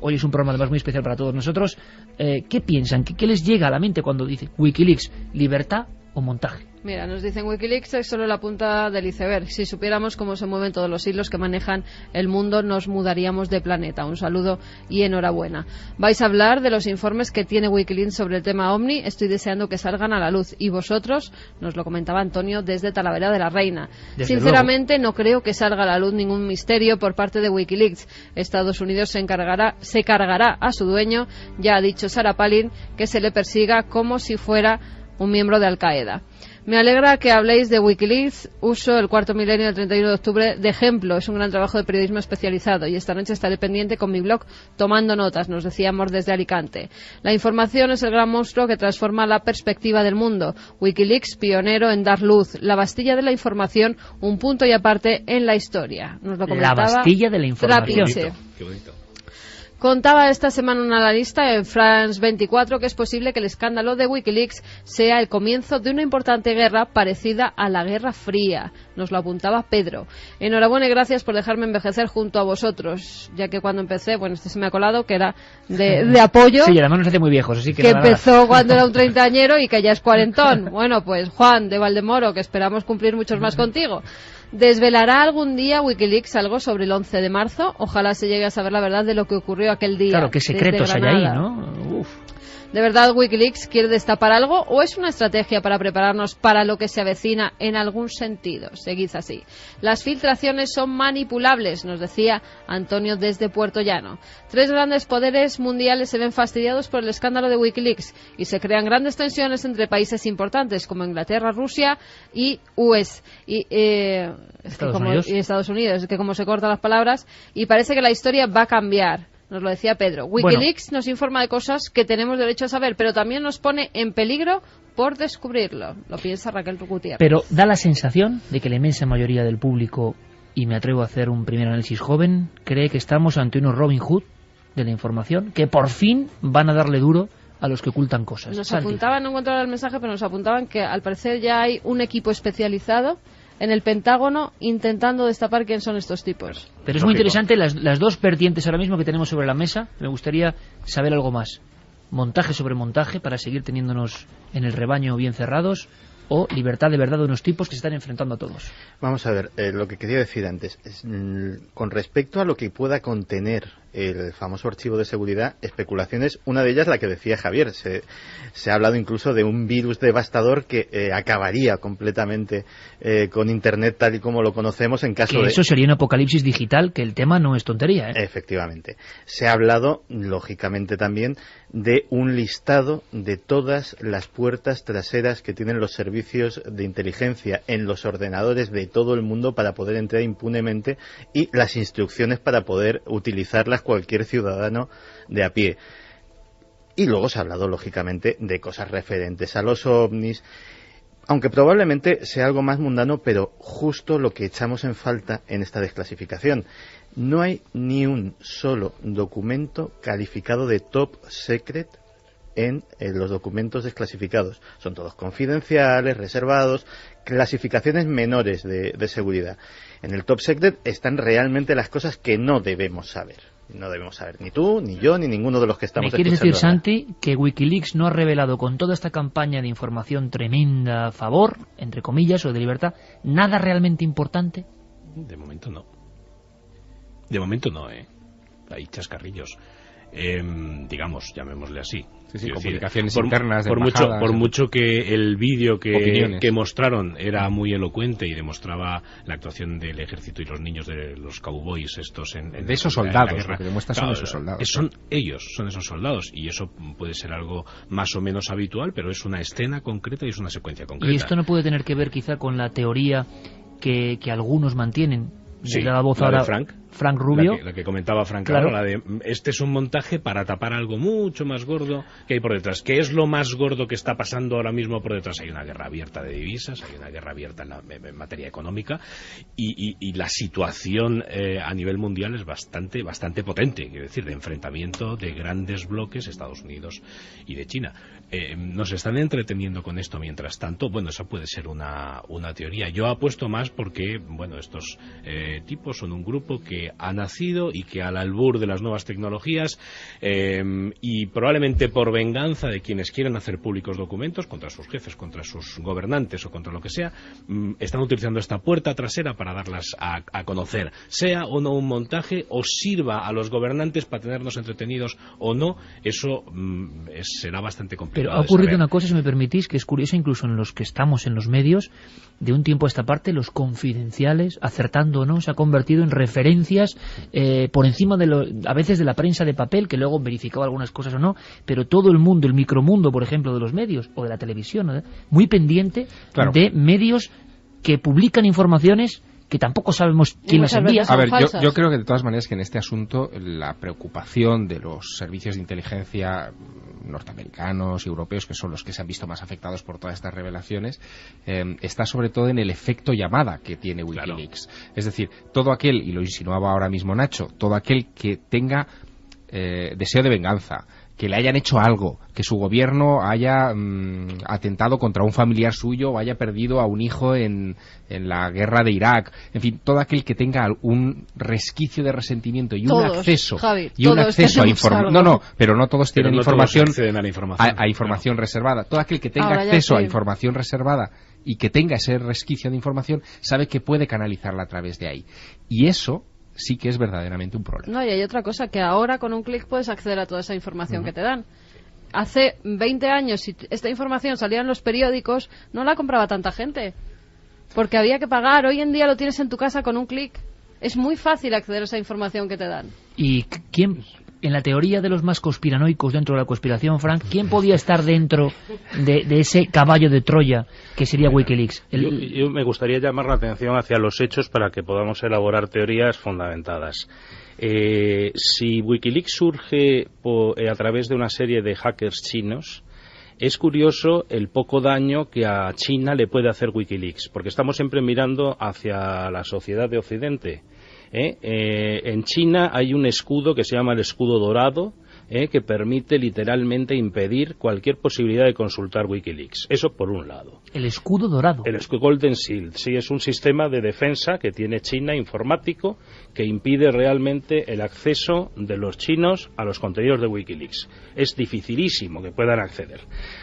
Hoy es un programa además muy especial para todos nosotros. ¿Qué piensan? ¿Qué les llega a la mente cuando dice Wikileaks? ¿Libertad o montaje? Mira, nos dicen Wikileaks es solo la punta del iceberg. Si supiéramos cómo se mueven todos los hilos que manejan el mundo, nos mudaríamos de planeta. Un saludo y enhorabuena. Vais a hablar de los informes que tiene Wikileaks sobre el tema OVNI. Estoy deseando que salgan a la luz. Y vosotros, nos lo comentaba Antonio desde Talavera de la Reina. Sinceramente, no creo que salga a la luz ningún misterio por parte de Wikileaks. Estados Unidos se cargará a su dueño. Ya ha dicho Sarah Palin que se le persiga como si fuera un miembro de Al-Qaeda. Me alegra que habléis de Wikileaks. Uso el cuarto milenio del 31 de octubre de ejemplo. Es un gran trabajo de periodismo especializado y esta noche estaré pendiente con mi blog tomando notas, nos decíamos desde Alicante. La información es el gran monstruo que transforma la perspectiva del mundo. Wikileaks, pionero en dar luz. La Bastilla de la información, un punto y aparte en la historia. Nos lo comentaba la Bastilla de la información. Qué bonito. Contaba esta semana un analista en France 24 que es posible que el escándalo de Wikileaks sea el comienzo de una importante guerra parecida a la Guerra Fría. Nos lo apuntaba Pedro. Enhorabuena y gracias por dejarme envejecer junto a vosotros, ya que cuando empecé, bueno, este se me ha colado, que era de apoyo. Sí, y además nos hace muy viejos, así que... Que empezó cuando era un treintañero y que ya es cuarentón. Bueno, pues Juan de Valdemoro, que esperamos cumplir muchos más contigo. ¿Desvelará algún día Wikileaks algo sobre el 11 de marzo? Ojalá se llegue a saber la verdad de lo que ocurrió aquel día. Claro, qué secretos hay ahí, ¿no? Uf. ¿De verdad Wikileaks quiere destapar algo o es una estrategia para prepararnos para lo que se avecina en algún sentido? Seguid así. Las filtraciones son manipulables, nos decía Antonio desde Puerto Llano. 3 grandes poderes mundiales se ven fastidiados por el escándalo de Wikileaks y se crean grandes tensiones entre países importantes como Inglaterra, Rusia y Estados Unidos, que como se cortan las palabras, y parece que la historia va a cambiar. Nos lo decía Pedro. Wikileaks nos informa de cosas que tenemos derecho a saber, pero también nos pone en peligro por descubrirlo. Lo piensa Raquel Gutiérrez. Pero da la sensación de que la inmensa mayoría del público, y me atrevo a hacer un primer análisis joven, cree que estamos ante unos Robin Hood de la información, que por fin van a darle duro a los que ocultan cosas. Nos apuntaban, no encontraba el mensaje, pero nos apuntaban que al parecer ya hay un equipo especializado en el Pentágono intentando destapar quién son estos tipos. Pero es muy interesante las dos vertientes ahora mismo que tenemos sobre la mesa. Me gustaría saber algo más. Montaje sobre montaje para seguir teniéndonos en el rebaño bien cerrados, o libertad de verdad de unos tipos que se están enfrentando a todos. Vamos a ver, lo que quería decir antes, con respecto a lo que pueda contener el famoso archivo de seguridad, especulaciones, una de ellas la que decía Javier, se ha hablado incluso de un virus devastador que acabaría completamente con Internet tal y como lo conocemos en caso de... Eso sería un apocalipsis digital, que el tema no es tontería, ¿eh? Efectivamente. Se ha hablado, lógicamente también, de un listado de todas las puertas traseras que tienen los servicios de inteligencia en los ordenadores de todo el mundo para poder entrar impunemente y las instrucciones para poder utilizarlas cualquier ciudadano de a pie. Y luego se ha hablado, lógicamente, de cosas referentes a los ovnis. aunque probablemente sea algo más mundano, pero justo lo que echamos en falta en esta desclasificación. No hay ni un solo documento calificado de top secret en los documentos desclasificados. Son todos confidenciales, reservados, clasificaciones menores de seguridad. En el top secret están realmente las cosas que no debemos saber. No debemos saber ni tú, ni yo, ni ninguno de los que estamos escuchando. ¿Me quieres decir, Santi, que Wikileaks no ha revelado con toda esta campaña de información tremenda a favor, entre comillas, o de libertad, nada realmente importante? De momento no. De momento no, hay chascarrillos. Digamos, llamémosle así. Sí, comunicaciones decir, internas de por mucho que el vídeo que mostraron era muy elocuente y demostraba la actuación del ejército y los niños de los cowboys estos de esos soldados, lo que demuestra son esos soldados. Son esos soldados, y eso puede ser algo más o menos habitual, pero es una escena concreta y es una secuencia concreta. Y esto no puede tener que ver quizá con la teoría que algunos mantienen. Sí, la voz ahora de Frank Rubio, la que comentaba Frank, claro. La de este es un montaje para tapar algo mucho más gordo que hay por detrás. ¿Qué es lo más gordo que está pasando ahora mismo por detrás? Hay una guerra abierta de divisas, hay una guerra abierta en materia económica, y la situación a nivel mundial es bastante potente, quiero decir, de enfrentamiento de grandes bloques, Estados Unidos y de China. Nos están entreteniendo con esto mientras tanto. Bueno, esa puede ser una teoría. Yo apuesto más porque, bueno, estos tipos son un grupo que ha nacido y que al albur de las nuevas tecnologías y probablemente por venganza de quienes quieren hacer públicos documentos contra sus jefes, contra sus gobernantes o contra lo que sea, están utilizando esta puerta trasera para darlas a conocer, sea o no un montaje, o sirva a los gobernantes para tenernos entretenidos o no. Eso será bastante complicado. Pero ha ocurrido una cosa, si me permitís, que es curiosa, incluso en los que estamos en los medios, de un tiempo a esta parte, los confidenciales, acertando o no, se ha convertido en referencias por encima a veces de la prensa de papel, que luego verificaba algunas cosas o no, pero todo el mundo, el micromundo, por ejemplo, de los medios o de la televisión, ¿no? Muy pendiente, claro, de medios que publican informaciones que tampoco sabemos quién las envía. A ver, yo creo que de todas maneras que en este asunto la preocupación de los servicios de inteligencia norteamericanos y europeos, que son los que se han visto más afectados por todas estas revelaciones, está sobre todo en el efecto llamada que tiene Wikileaks. Claro. Es decir, todo aquel, y lo insinuaba ahora mismo Nacho, todo aquel que tenga deseo de venganza, que le hayan hecho algo, que su gobierno haya atentado contra un familiar suyo o haya perdido a un hijo en la guerra de Irak, en fin, todo aquel que tenga un resquicio de resentimiento y un acceso a información. No, pero no todos tienen información, a información reservada. Todo aquel que tenga acceso a información reservada y que tenga ese resquicio de información sabe que puede canalizarla a través de ahí. Y eso sí que es verdaderamente un problema. No, y hay otra cosa, que ahora con un clic puedes acceder a toda esa información que te dan. Hace 20 años, si esta información salía en los periódicos, no la compraba tanta gente, porque había que pagar. Hoy en día lo tienes en tu casa con un clic. Es muy fácil acceder a esa información que te dan. ¿Y quién, en la teoría de los más conspiranoicos dentro de la conspiración, Frank, quién podía estar dentro de ese caballo de Troya que sería Wikileaks? Yo me gustaría llamar la atención hacia los hechos para que podamos elaborar teorías fundamentadas. Si Wikileaks surge a través de una serie de hackers chinos, es curioso el poco daño que a China le puede hacer Wikileaks, porque estamos siempre mirando hacia la sociedad de Occidente. En China hay un escudo que se llama el escudo dorado, que permite literalmente impedir cualquier posibilidad de consultar Wikileaks. Eso por un lado. ¿El escudo dorado? El Golden Shield, sí, es un sistema de defensa que tiene China, informático, que impide realmente el acceso de los chinos a los contenidos de Wikileaks. Es dificilísimo que puedan acceder.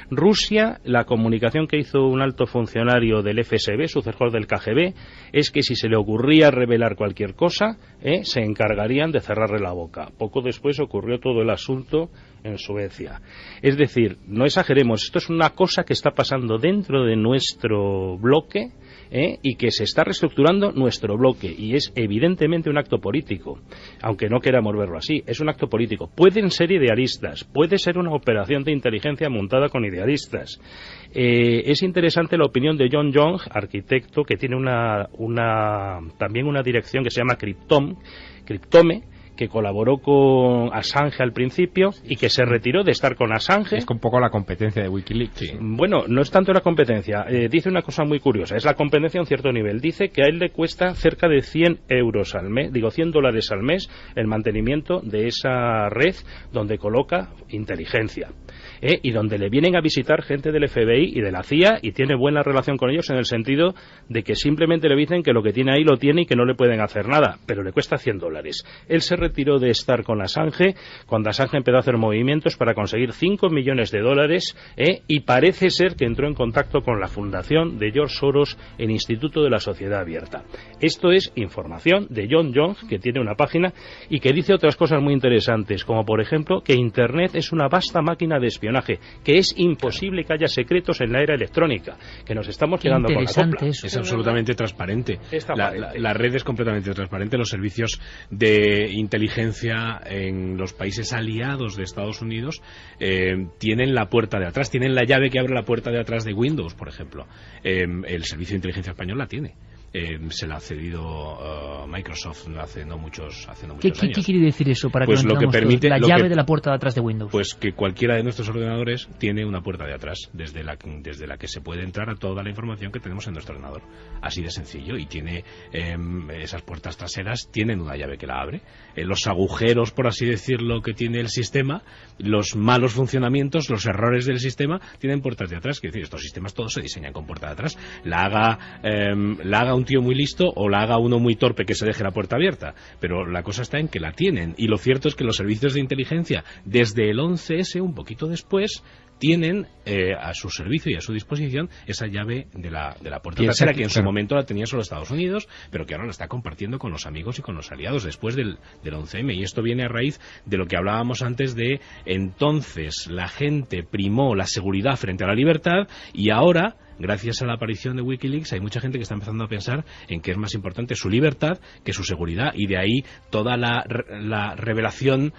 Rusia, la comunicación que hizo un alto funcionario del FSB, sucesor del KGB, es que si se le ocurría revelar cualquier cosa, se encargarían de cerrarle la boca. Poco después ocurrió todo el asunto en Suecia. Es decir, no exageremos, esto es una cosa que está pasando dentro de nuestro bloque, y que se está reestructurando nuestro bloque, y es evidentemente un acto político, aunque no queramos verlo así. Es un acto político. Pueden ser idealistas, puede ser una operación de inteligencia montada con idealistas. Es interesante la opinión de John Young, arquitecto, que tiene también una dirección que se llama Cryptome, que colaboró con Assange al principio y que se retiró de estar con Assange. Es un poco la competencia de Wikileaks. Sí. Bueno, no es tanto la competencia. Dice una cosa muy curiosa. Es la competencia a un cierto nivel. Dice que a él le cuesta cerca de 100 euros al mes, $100 al mes, el mantenimiento de esa red donde coloca inteligencia. Y donde le vienen a visitar gente del FBI y de la CIA y tiene buena relación con ellos en el sentido de que simplemente le dicen que lo que tiene ahí lo tiene y que no le pueden hacer nada, pero le cuesta $100. Él se retiró de estar con Assange cuando Assange empezó a hacer movimientos para conseguir $5 millones y parece ser que entró en contacto con la fundación de George Soros, el Instituto de la Sociedad Abierta. Esto es información de John Young, que tiene una página y que dice otras cosas muy interesantes, como por ejemplo que Internet es una vasta máquina de espionaje, que es imposible que haya secretos en la era electrónica, que nos estamos quedando con la copla. Es absolutamente transparente. La red es completamente transparente. Los servicios de inteligencia en los países aliados de Estados Unidos tienen la puerta de atrás, tienen la llave que abre la puerta de atrás de Windows, por ejemplo. El servicio de inteligencia español la tiene. Se la ha cedido Microsoft hace no muchos años. ¿Qué quiere decir eso? Para pues que lo que permite la llave de la puerta de atrás de Windows. Pues que cualquiera de nuestros ordenadores tiene una puerta de atrás desde la que se puede entrar a toda la información que tenemos en nuestro ordenador. Así de sencillo. Y tiene esas puertas traseras tienen una llave que la abre. Los agujeros, por así decirlo, que tiene el sistema, los malos funcionamientos, los errores del sistema, tienen puertas de atrás. Es decir, estos sistemas todos se diseñan con puerta de atrás. La haga un tío muy listo o la haga uno muy torpe que se deje la puerta abierta, pero la cosa está en que la tienen, y lo cierto es que los servicios de inteligencia desde el 11S, un poquito después, tienen a su servicio y a su disposición esa llave de la puerta trasera, que en su momento la tenía solo Estados Unidos, pero que ahora la está compartiendo con los amigos y con los aliados después del 11M. Y esto viene a raíz de lo que hablábamos antes de entonces la gente primó la seguridad frente a la libertad, y ahora, gracias a la aparición de Wikileaks, hay mucha gente que está empezando a pensar en que es más importante su libertad que su seguridad, y de ahí toda la revelación,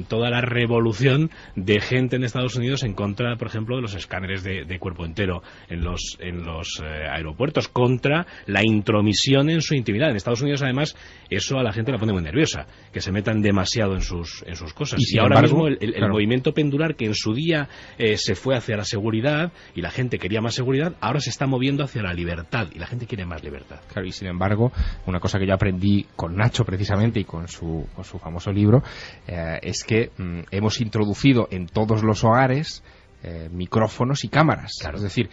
toda la revolución de gente en Estados Unidos en contra, por ejemplo, de los escáneres de cuerpo entero en los aeropuertos, contra la intromisión en su intimidad. En Estados Unidos, además, eso a la gente la pone muy nerviosa, que se metan demasiado en sus cosas. Y ahora mismo el movimiento pendular, que en su día se fue hacia la seguridad y la gente quería más seguridad, ahora se está moviendo hacia la libertad y la gente quiere más libertad. Claro, y sin embargo, una cosa que yo aprendí con Nacho precisamente y con su famoso libro es que hemos introducido en todos los hogares micrófonos y cámaras. Claro. Es decir,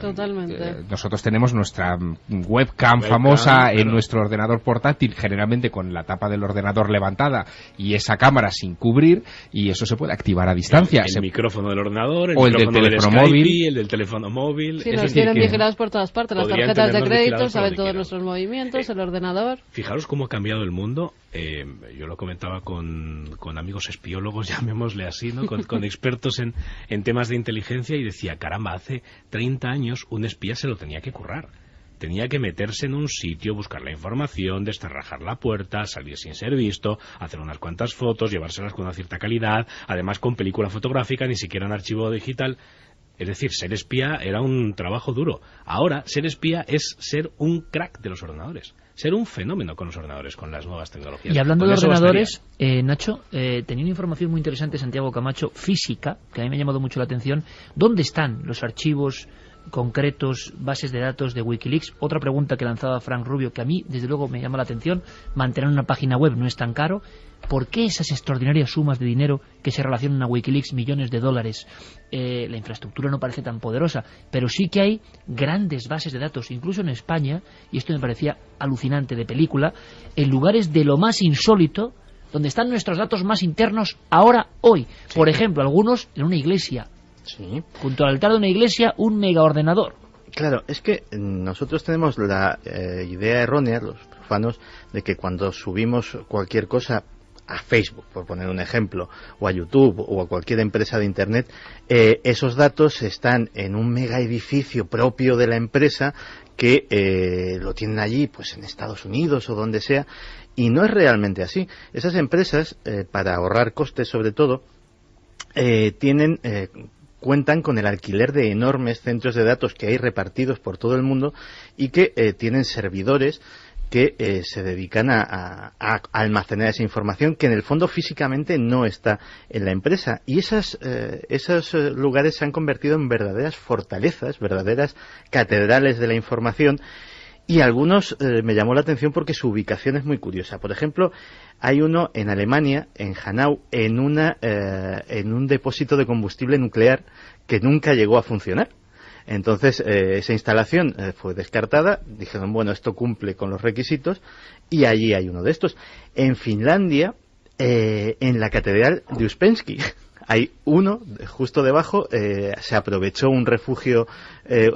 totalmente. Nosotros tenemos nuestra webcam famosa en nuestro ordenador portátil, generalmente con la tapa del ordenador levantada y esa cámara sin cubrir, y eso se puede activar a distancia. El micrófono del ordenador, o el del teléfono móvil. El del teléfono móvil. Sí, nos tienen vigilados por todas partes. Las tarjetas de crédito saben todos nuestros movimientos, el ordenador. Fijaros cómo ha cambiado el mundo. Yo lo comentaba con amigos espiólogos, llamémosle así, ¿no? Con expertos en temas de inteligencia, y decía, caramba, hace 30 años un espía se lo tenía que currar. Tenía que meterse en un sitio, buscar la información, desterrajar la puerta, salir sin ser visto, hacer unas cuantas fotos, llevárselas con una cierta calidad, además con película fotográfica, ni siquiera en archivo digital. Es decir, ser espía era un trabajo duro. Ahora, ser espía es ser un crack de los ordenadores. Ser un fenómeno con los ordenadores, con las nuevas tecnologías. Y hablando de ordenadores, Nacho, tenía una información muy interesante Santiago Camacho, física, que a mí me ha llamado mucho la atención. ¿Dónde están los archivos concretos, bases de datos de Wikileaks? Otra pregunta que lanzaba Frank Rubio, que a mí, desde luego, me llama la atención. Mantener una página web no es tan caro. ¿Por qué esas extraordinarias sumas de dinero que se relacionan a Wikileaks, millones de dólares? La infraestructura no parece tan poderosa, pero sí que hay grandes bases de datos, incluso en España, y esto me parecía alucinante, de película, en lugares de lo más insólito, donde están nuestros datos más internos ahora, hoy. Por ejemplo, algunos en una iglesia. Sí. Junto al altar de una iglesia, un megaordenador. Claro, es que nosotros tenemos la idea errónea, los profanos, de que cuando subimos cualquier cosa a Facebook, por poner un ejemplo, o a YouTube, o a cualquier empresa de Internet, esos datos están en un mega edificio propio de la empresa que lo tienen allí, pues en Estados Unidos o donde sea, y no es realmente así. Esas empresas, para ahorrar costes sobre todo, cuentan con el alquiler de enormes centros de datos que hay repartidos por todo el mundo y que tienen servidores que se dedican a almacenar esa información que en el fondo físicamente no está en la empresa. Y esos lugares se han convertido en verdaderas fortalezas, verdaderas catedrales de la información. Y algunos me llamó la atención porque su ubicación es muy curiosa. Por ejemplo, hay uno en Alemania, en Hanau, en un depósito de combustible nuclear que nunca llegó a funcionar. Entonces, esa instalación fue descartada, dijeron, bueno, esto cumple con los requisitos, y allí hay uno de estos. En Finlandia, en la catedral de Uspensky, hay uno, justo debajo, se aprovechó un refugio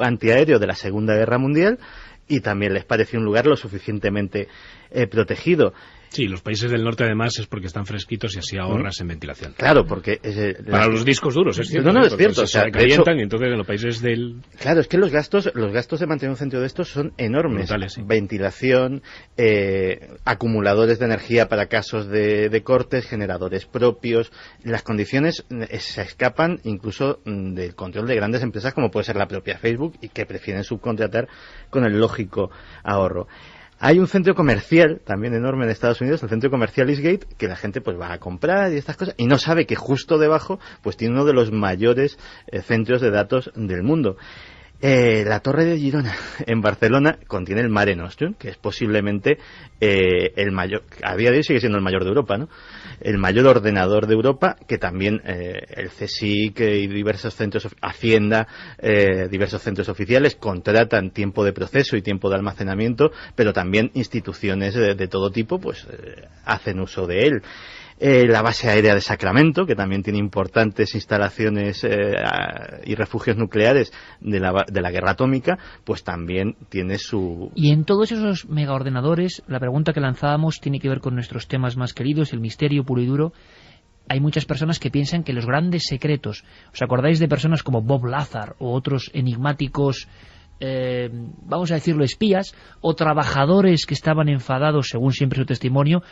antiaéreo de la Segunda Guerra Mundial, y también les pareció un lugar lo suficientemente protegido. Sí, los países del norte además es porque están fresquitos y así ahorras en ventilación. Claro, porque... para los discos duros, es cierto. No, es cierto. Se calientan y entonces en los países del... Claro, es que los gastos de mantener un centro de estos son enormes. Brutales, sí. Ventilación, acumuladores de energía para casos de cortes, generadores propios. Las condiciones se escapan incluso del control de grandes empresas como puede ser la propia Facebook y que prefieren subcontratar con el lógico ahorro. Hay un centro comercial también enorme en Estados Unidos, el centro comercial Eastgate, que la gente pues va a comprar y estas cosas y no sabe que justo debajo pues tiene uno de los mayores centros de datos del mundo. La Torre de Girona en Barcelona contiene el Mare Nostrum, que es posiblemente el mayor, a día de hoy sigue siendo el mayor de Europa, ¿no? El mayor ordenador de Europa, que también el CSIC y diversos centros, Hacienda, diversos centros oficiales contratan tiempo de proceso y tiempo de almacenamiento, pero también instituciones de todo tipo pues hacen uso de él. La base aérea de Sacramento, que también tiene importantes instalaciones y refugios nucleares de la guerra atómica, pues también tiene su... Y en todos esos megaordenadores, la pregunta que lanzábamos tiene que ver con nuestros temas más queridos, el misterio puro y duro. Hay muchas personas que piensan que los grandes secretos... ¿Os acordáis de personas como Bob Lazar o otros enigmáticos... vamos a decirlo, espías o trabajadores que estaban enfadados, según siempre su testimonio,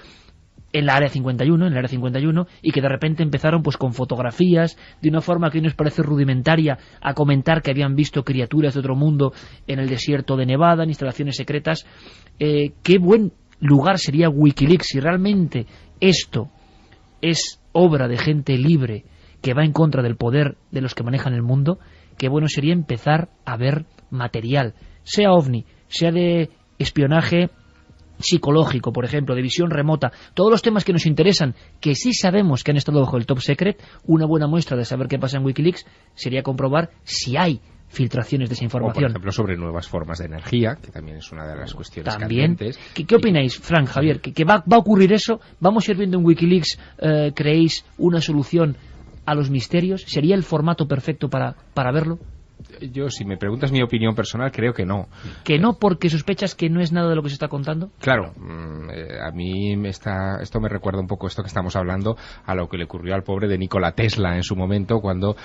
en el área 51, y que de repente empezaron pues con fotografías de una forma que hoy nos parece rudimentaria a comentar que habían visto criaturas de otro mundo en el desierto de Nevada, en instalaciones secretas? Qué buen lugar sería Wikileaks si realmente esto es obra de gente libre que va en contra del poder de los que manejan el mundo. Qué bueno sería empezar a ver material, sea OVNI, sea de espionaje psicológico, por ejemplo, de visión remota, todos los temas que nos interesan, que sí sabemos que han estado bajo el top secret. Una buena muestra de saber qué pasa en Wikileaks sería comprobar si hay filtraciones de esa información. O, por ejemplo, sobre nuevas formas de energía, que también es una de las cuestiones también candentes. ¿Qué opináis, Frank, Javier? ¿Que va a ocurrir eso? ¿Vamos a ir viendo en Wikileaks, creéis, una solución a los misterios? ¿Sería el formato perfecto para verlo? Yo, si me preguntas mi opinión personal, creo que no. ¿Que no porque sospechas que no es nada de lo que se está contando? Claro, a mí esto me recuerda un poco esto que estamos hablando a lo que le ocurrió al pobre de Nikola Tesla en su momento cuando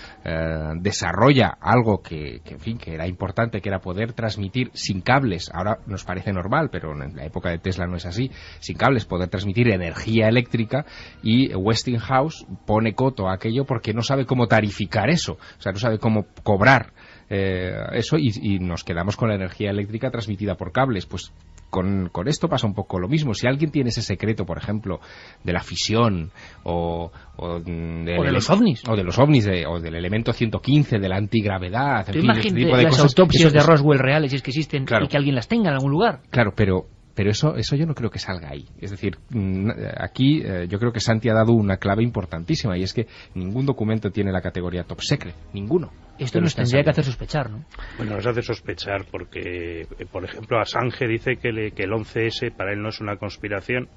desarrolla algo que en fin, que era importante, que era poder transmitir sin cables. Ahora nos parece normal, pero en la época de Tesla no es así. Sin cables, poder transmitir energía eléctrica, y Westinghouse pone coto a aquello porque no sabe cómo tarificar eso, o sea, no sabe cómo cobrar eso, y nos quedamos con la energía eléctrica transmitida por cables. Pues con esto pasa un poco lo mismo. Si alguien tiene ese secreto, por ejemplo, de la fisión o de los ovnis, o del elemento 115, de la antigravedad, en fin, imagínate este tipo de las cosas, autopsias de Roswell reales, si es que existen, claro, y que alguien las tenga en algún lugar. Claro, pero eso yo no creo que salga ahí. Es decir, aquí yo creo que Santi ha dado una clave importantísima, y es que ningún documento tiene la categoría top secret, ninguno. Esto nos tendría que hacer sospechar, ¿no? Bueno, nos hace sospechar porque, por ejemplo, Assange dice que el 11S para él no es una conspiración.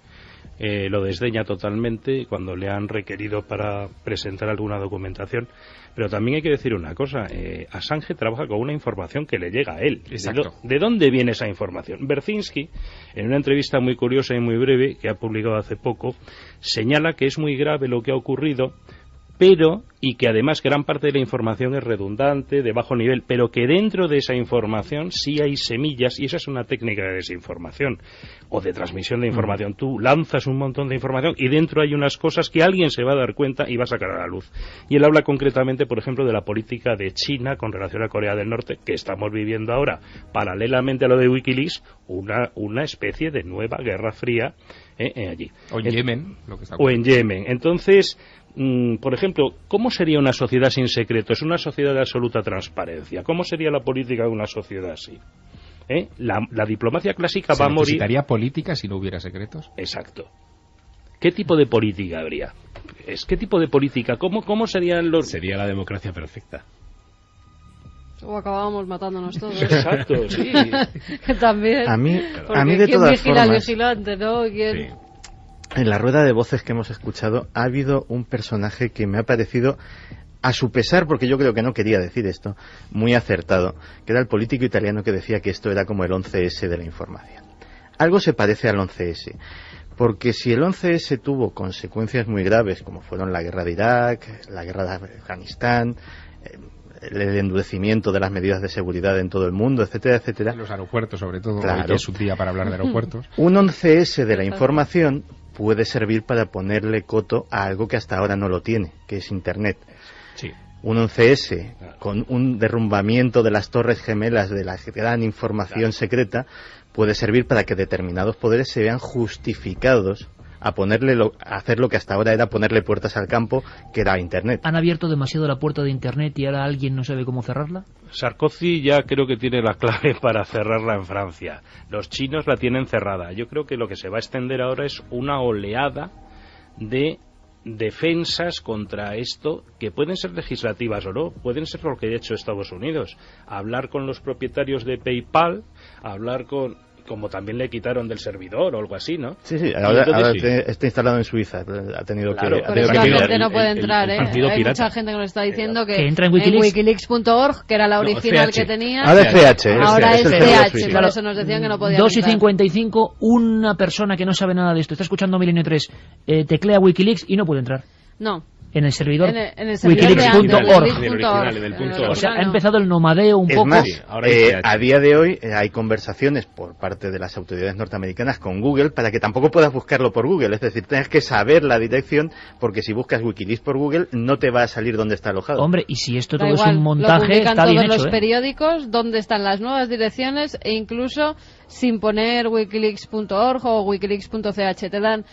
Lo desdeña totalmente cuando le han requerido para presentar alguna documentación. Pero también hay que decir una cosa, Assange trabaja con una información que le llega a él. Exacto. ¿De dónde viene esa información? Berzinski, en una entrevista muy curiosa y muy breve que ha publicado hace poco, señala que es muy grave lo que ha ocurrido pero, y que además gran parte de la información es redundante, de bajo nivel, pero que dentro de esa información sí hay semillas, y esa es una técnica de desinformación o de transmisión de información. Tú lanzas un montón de información y dentro hay unas cosas que alguien se va a dar cuenta y va a sacar a la luz. Y él habla concretamente, por ejemplo, de la política de China con relación a Corea del Norte, que estamos viviendo ahora, paralelamente a lo de Wikileaks, una especie de nueva guerra fría allí. O en Yemen, lo que está o en Yemen. Entonces, por ejemplo, ¿cómo sería una sociedad sin secretos? Una sociedad de absoluta transparencia. ¿Cómo sería la política de una sociedad así? La diplomacia clásica va a morir. ¿Necesitaría política si no hubiera secretos? Exacto. ¿Qué tipo de política habría? ¿Qué tipo de política? ¿Cómo serían los...? Sería la democracia perfecta. O acabábamos matándonos todos. Exacto, sí. También. A mí de ¿quién todas vigila al formas, vigilante, no? ¿Quién? Sí. En la rueda de voces que hemos escuchado ha habido un personaje que me ha parecido, a su pesar, porque yo creo que no quería decir esto, muy acertado, que era el político italiano que decía que esto era como el 11S de la información. Algo se parece al 11S, porque si el 11S tuvo consecuencias muy graves, como fueron la guerra de Irak, la guerra de Afganistán, el endurecimiento de las medidas de seguridad en todo el mundo, etcétera, etcétera. En los aeropuertos, sobre todo, claro. Que es un día para hablar de aeropuertos. Un 11S de la información puede servir para ponerle coto a algo que hasta ahora no lo tiene, que es Internet. Sí. Un 11S con un derrumbamiento de las torres gemelas de la gran información secreta puede servir para que determinados poderes se vean justificados a hacer lo que hasta ahora era ponerle puertas al campo, que era Internet. ¿Han abierto demasiado la puerta de Internet y ahora alguien no sabe cómo cerrarla? Sarkozy ya creo que tiene la clave para cerrarla en Francia. Los chinos la tienen cerrada. Yo creo que lo que se va a extender ahora es una oleada de defensas contra esto, que pueden ser legislativas o no, pueden ser lo que ha hecho Estados Unidos. Hablar con los propietarios de PayPal, hablar con... como también le quitaron del servidor o algo así, ¿no? Sí, ahora está instalado en Suiza, ha tenido claro, que... Por eso la gente no puede entrar, Hay pirata. Mucha gente que nos está diciendo que entra en wikileaks.org, que era la original que tenía, ahora es CH. Ahora es CH, por eso nos decían que no podían 2:55, una persona que no sabe nada de esto, está escuchando Milenio 3, teclea Wikileaks y no puede entrar. No. En el servidor, en el wikileaks.org. O sea, ha empezado el nomadeo un poco. Más, a día de hoy hay conversaciones por parte de las autoridades norteamericanas con Google para que tampoco puedas buscarlo por Google. Es decir, tienes que saber la dirección, porque si buscas Wikileaks por Google no te va a salir dónde está alojado. Hombre, y si esto todo es un montaje, está bien hecho. Todos los periódicos dónde están las nuevas direcciones, e incluso sin poner wikileaks.org o wikileaks.ch te dan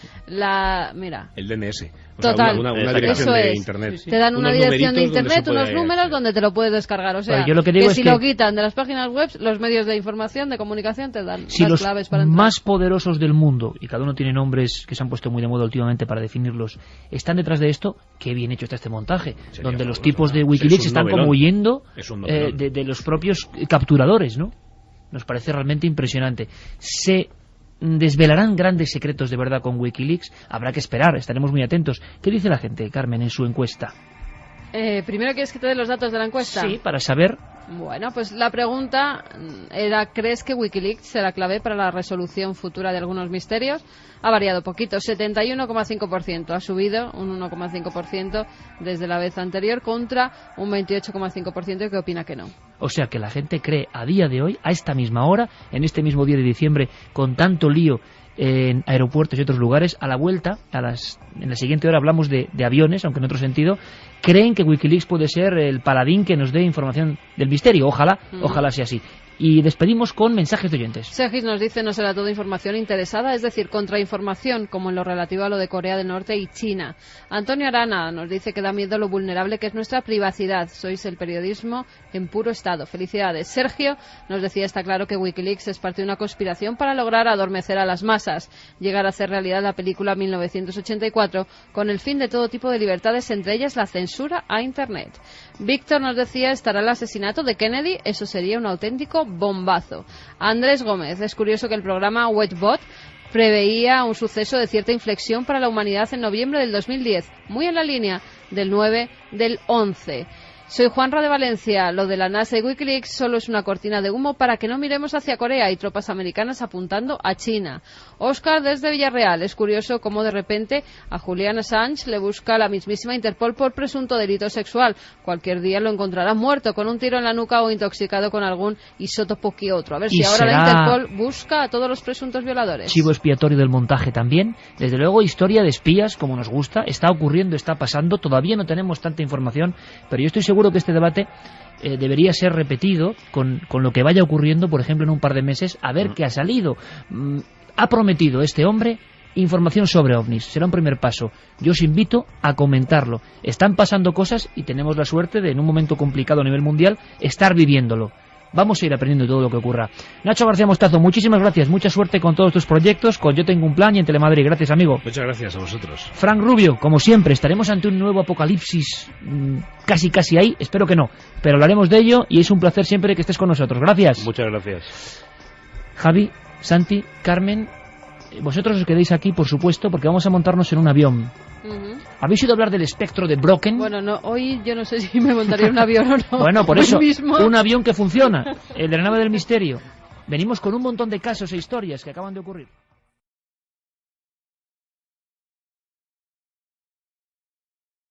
el DNS. Total, una dirección de Internet. Te dan una dirección de Internet, unos números donde te lo puedes descargar. O sea, yo lo que digo es si lo quitan de las páginas web, los medios de información, de comunicación, te dan las claves para entrar. Si los más poderosos del mundo, y cada uno tiene nombres que se han puesto muy de moda últimamente para definirlos, están detrás de esto, qué bien hecho está este montaje, donde los tipos de Wikileaks están como huyendo de los propios capturadores, ¿no? Nos parece realmente impresionante. Se desvelarán grandes secretos de verdad con Wikileaks. Habrá que esperar, estaremos muy atentos. ¿Qué dice la gente, Carmen, en su encuesta? Primero, ¿quieres que te dé los datos de la encuesta? Sí, para saber. Bueno, pues la pregunta era: ¿crees que Wikileaks será clave para la resolución futura de algunos misterios? Ha variado poquito, 71,5%, ha subido un 1,5% desde la vez anterior, contra un 28,5% que opina que no. O sea que la gente cree a día de hoy, a esta misma hora, en este mismo día de diciembre, con tanto lío en aeropuertos y otros lugares, a la vuelta, en la siguiente hora hablamos de aviones, aunque en otro sentido, creen que Wikileaks puede ser el paladín que nos dé información del misterio. Ojalá sea así. Y despedimos con mensajes de oyentes. Sergis nos dice: no será toda información interesada, es decir, contrainformación, como en lo relativo a lo de Corea del Norte y China. Antonio Arana nos dice que da miedo lo vulnerable que es nuestra privacidad. Sois el periodismo en puro estado. Felicidades. Sergio nos decía: está claro que Wikileaks es parte de una conspiración para lograr adormecer a las masas, llegar a hacer realidad la película 1984, con el fin de todo tipo de libertades, entre ellas la censura a Internet. Víctor nos decía: estará el asesinato de Kennedy, eso sería un auténtico bombazo. Andrés Gómez: es curioso que el programa Wetbot preveía un suceso de cierta inflexión para la humanidad en noviembre del 2010, muy en la línea del 9 del 11. Soy Juanra de Valencia. Lo de la NASA y Wikileaks solo es una cortina de humo para que no miremos hacia Corea y tropas americanas apuntando a China. Óscar desde Villarreal. Es curioso cómo de repente a Julian Assange le busca la mismísima Interpol por presunto delito sexual. Cualquier día lo encontrará muerto con un tiro en la nuca o intoxicado con algún isótopo que otro. A ver si ahora la Interpol busca a todos los presuntos violadores. Chivo expiatorio del montaje también. Desde luego, historia de espías, como nos gusta. Está ocurriendo, está pasando. Todavía no tenemos tanta información, pero yo estoy seguro que este debate debería ser repetido con lo que vaya ocurriendo, por ejemplo, en un par de meses, a ver qué ha salido. Ha prometido este hombre información sobre ovnis. Será un primer paso. Yo os invito a comentarlo. Están pasando cosas y tenemos la suerte de, en un momento complicado a nivel mundial, estar viviéndolo. Vamos a ir aprendiendo todo lo que ocurra. Nacho García Mostazo, muchísimas gracias. Mucha suerte con todos tus proyectos, con Yo Tengo un Plan y en Telemadrid. Gracias, amigo. Muchas gracias a vosotros. Frank Rubio, como siempre, estaremos ante un nuevo apocalipsis casi ahí. Espero que no, pero hablaremos de ello y es un placer siempre que estés con nosotros. Gracias. Muchas gracias. Javi, Santi, Carmen, vosotros os quedéis aquí, por supuesto, porque vamos a montarnos en un avión. ¿Habéis oído hablar del espectro de Brocken? Bueno, no, hoy yo no sé si me montaría en un avión o no. Bueno, por eso, un avión que funciona, el de la nave del misterio. Venimos con un montón de casos e historias que acaban de ocurrir.